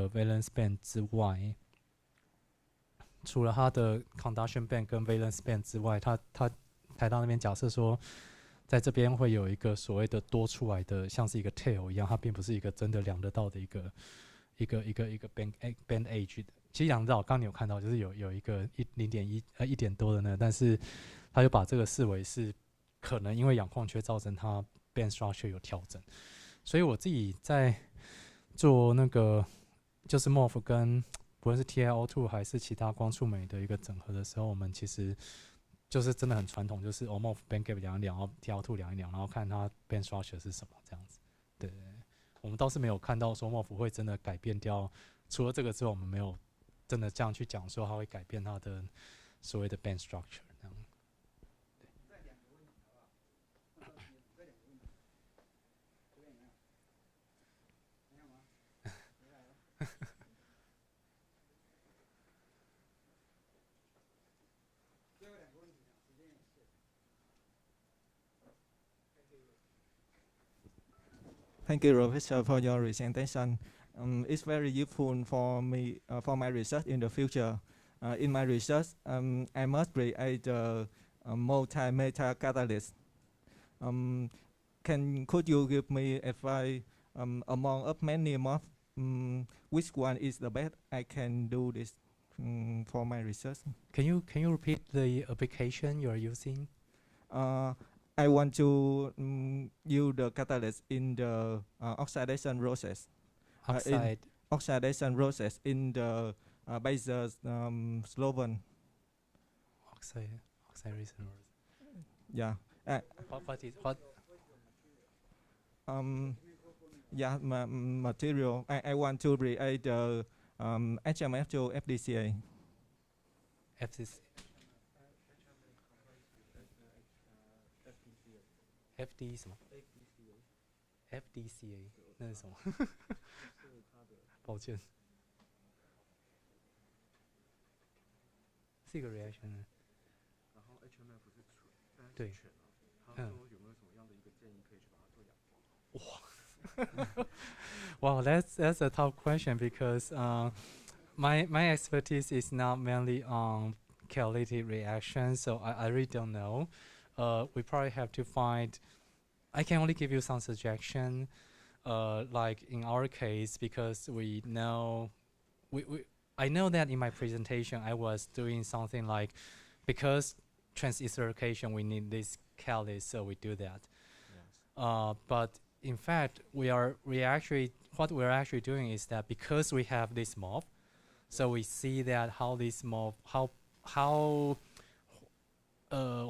valence band 之外，除了它的 conduction band 跟 valence band 之外，它台大那边假设说，在这边会有一个所谓的多出来的，像是一个 tail 一样，它并不是一个真的量得到的一个 band age 的。其实量得到，刚刚你有看到，就是有一个1点多的那个，但是他就把这个视为是可能因为氧矿缺造成它 band structure 有调整，所以我自己在做那个就是 MOF 跟不论是 TiO2 还是其他光触媒的一个整合的时候，我们其实就是真的很传统，就是 MOF band gap 量一量，然后 TiO2 量一量，然后看它 band structure 是什么这样子。对，我们倒是没有看到说 MOF 会真的改变掉，除了这个之外，我们没有真的这样去讲说它会改变它的所谓的 band structure。Thank you, Professor, for your presentation. It's very useful for me for my research in the future. In my research, I must create a multi-meta catalyst. Could you give me advice among of many MOF, which one is the best? I can do this for my research. Can you repeat the application you are using? I want to use the catalyst in the oxidation process. Oxidation process in the basal solvent. Oxidation. Yeah. What? Yeah, material. I want to create the HMF to FDCA. FD 什么 ？FDCA 那是什么？抱歉，是一个 reaction 呢。然后 HMF 是纯，对，他说有没有什么样的一个建议可以去把它做氧化？ Wow, that's a tough question because my expertise is not mainly on catalytic reactions, so I really don't know. We probably have to find. I can only give you some suggestion. Like in our case, because we know, I know that in my presentation I was doing something like, because transesterification we need this catalyst, so we do that. Yes. But in fact, what we're actually doing is that because we have this MOF, so we see that how this MOF,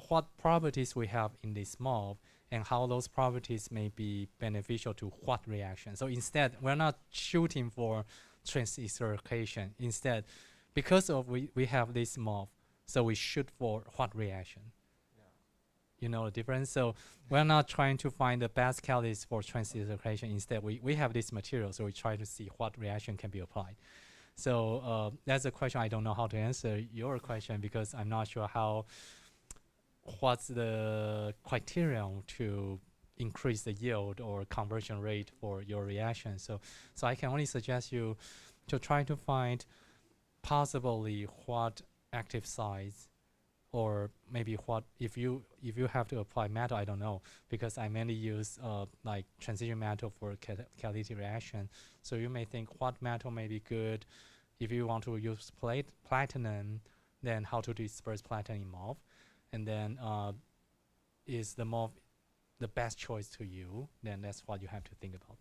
what properties we have in this MOF, and how those properties may be beneficial to what reaction. So instead, we're not shooting for transesterification. Instead, because of we have this MOF, so we shoot for what reaction. You know the difference? So we're not trying to find the best catalyst for transesterification. Instead, we have this material, so we try to see what reaction can be applied. So that's a question I don't know how to answer your question because I'm not sure what's the criterion to increase the yield or conversion rate for your reaction. So I can only suggest you to try to find possibly what active sites, or maybe what if you have to apply metal, I don't know, because I mainly use like transition metal for catalytic reaction. So you may think what metal may be good. If you want to use platinum, then how to disperse platinum in MOF, and then is the MOF the best choice to you? Then that's what you have to think about.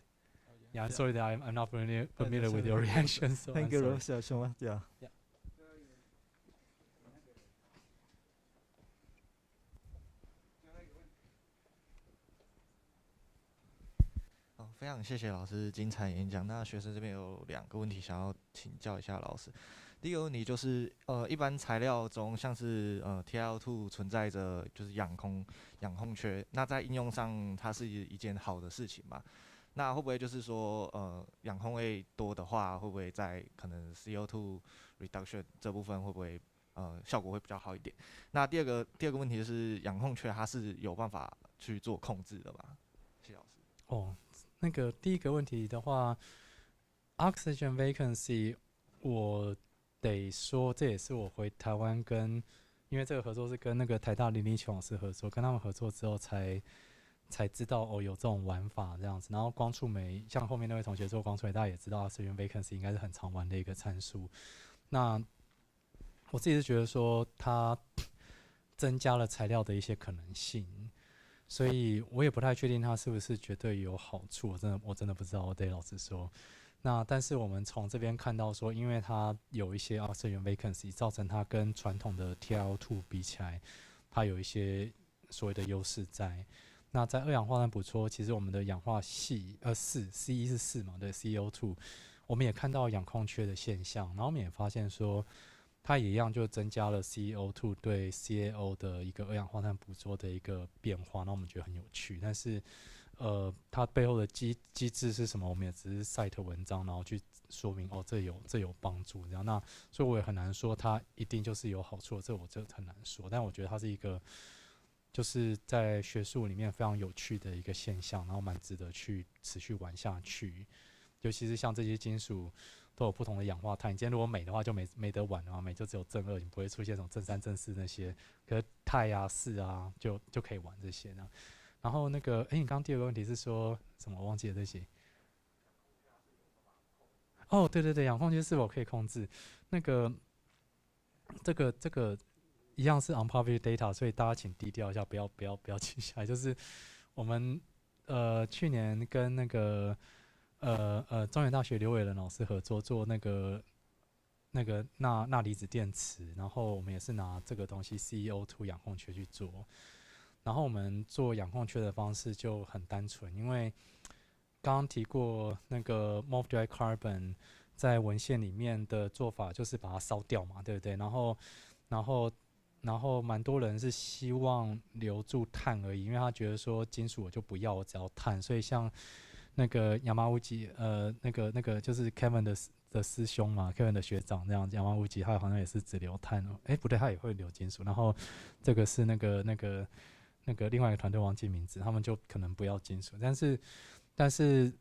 Yeah, I'm sorry that I'm not familiar with your reaction. So Thank you, Professor, so much. Yeah. Yeah. 非常谢谢老师精彩演讲。那学生这边有2个问题想要请教一下老师。第一个问题就是，一般材料中像是TiO2 存在着就是氧空缺，那在应用上它是一件好的事情嘛？那会不会就是说，氧空位多的话，会不会在可能 CO2 reduction 这部分会不会效果会比较好一点？那第二个问题就是氧空缺它是有办法去做控制的吗？谢谢老师。哦，那个第一个问题的话 ，oxygen vacancy， 我得说这也是我回台湾因为这个合作是跟那个台大林立琼老师合作，跟他们合作之后才知道有这种玩法这样子。然后光触媒，像后面那位同学做光触媒，大家也知道 oxygen vacancy 应该是很常玩的一个参数。那我自己是觉得说它增加了材料的一些可能性。所以我也不太确定它是不是绝对有好处，我真的不知道，我得老实说。那但是我们从这边看到说，因为它有一些 oxygen vacancy， 造成它跟传统的 TiO2 比起来，它有一些所谓的优势在。那在二氧化碳捕捉，其实我们的氧化系C1是4嘛，对 CO2， 我们也看到氧空缺的现象，然后我们也发现说，它也一样就增加了 CO2 对 CaO 的一个二氧化碳捕捉的一个变化，那我们觉得很有趣。但是，它背后的机制是什么？我们也只是 cite 文章，然后去说明这有帮助这样。那所以我也很难说它一定就是有好处，这很难说。但我觉得它是一个，就是在学术里面非常有趣的一个现象，然后蛮值得去持续玩下去。尤其是像这些金属都有不同的氧化碳，你今天如果镁的话就没得玩了嘛，镁就只有正2，你不会出现什么正3、正4那些，可是钛啊、4啊就可以玩这些呢。然后那个，你刚刚第二个问题是说什么？我忘记了这些。哦，对对对，氧控区是否可以控制？那个，这个一样是 unpublished data， 所以大家请低调一下，不要记下来。就是我们去年跟那个中原大学刘伟仁老师合作做那个钠离子电池，然后我们也是拿这个东西 CO2 氧控缺去做。然后我们做氧控缺的方式就很单纯，因为刚刚提过那个 move dry carbon 在文献里面的做法就是把它烧掉嘛，对不对？然后蛮多人是希望留住碳而已，因为他觉得说金属我就不要，我只要碳。所以像那个亚麻乌吉，那个就是 Kevin 的师兄嘛 ，Kevin 的学长这样，亚麻乌吉他好像也是只留碳哦，不对，他也会留金属。然后这个是那个另外一个团队忘记名字，他们就可能不要金属，但是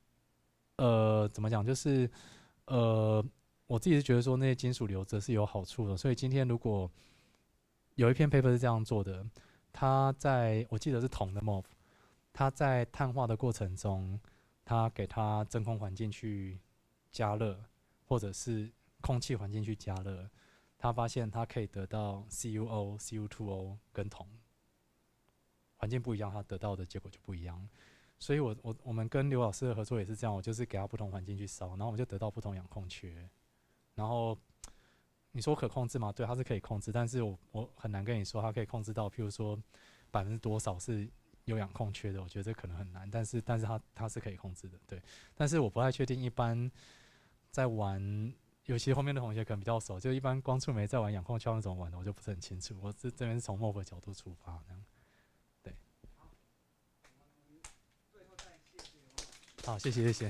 怎么讲，就是我自己是觉得说那些金属留着是有好处的，所以今天如果有一篇 paper 是这样做的，它我记得是铜的 MOF， 它在碳化的过程中，它给它真空环境去加热，或者是空气环境去加热，它发现它可以得到 CuO、Cu2O 跟铜。环境不一样，它得到的结果就不一样。所以我们跟刘老师的合作也是这样，我就是给他不同环境去烧，然后我们就得到不同氧控缺。然后你说可控制吗？对，它是可以控制，但是我很难跟你说它可以控制到，譬如说多少是有氧控缺的，我觉得这可能很难。但是它是可以控制的，对。但是我不太确定，一般在玩，尤其后面的同学可能比较熟，就一般光触媒在玩氧控缺那种玩的，我就不是很清楚。我这边是从 MOF 的角度出发，这样。好，谢谢。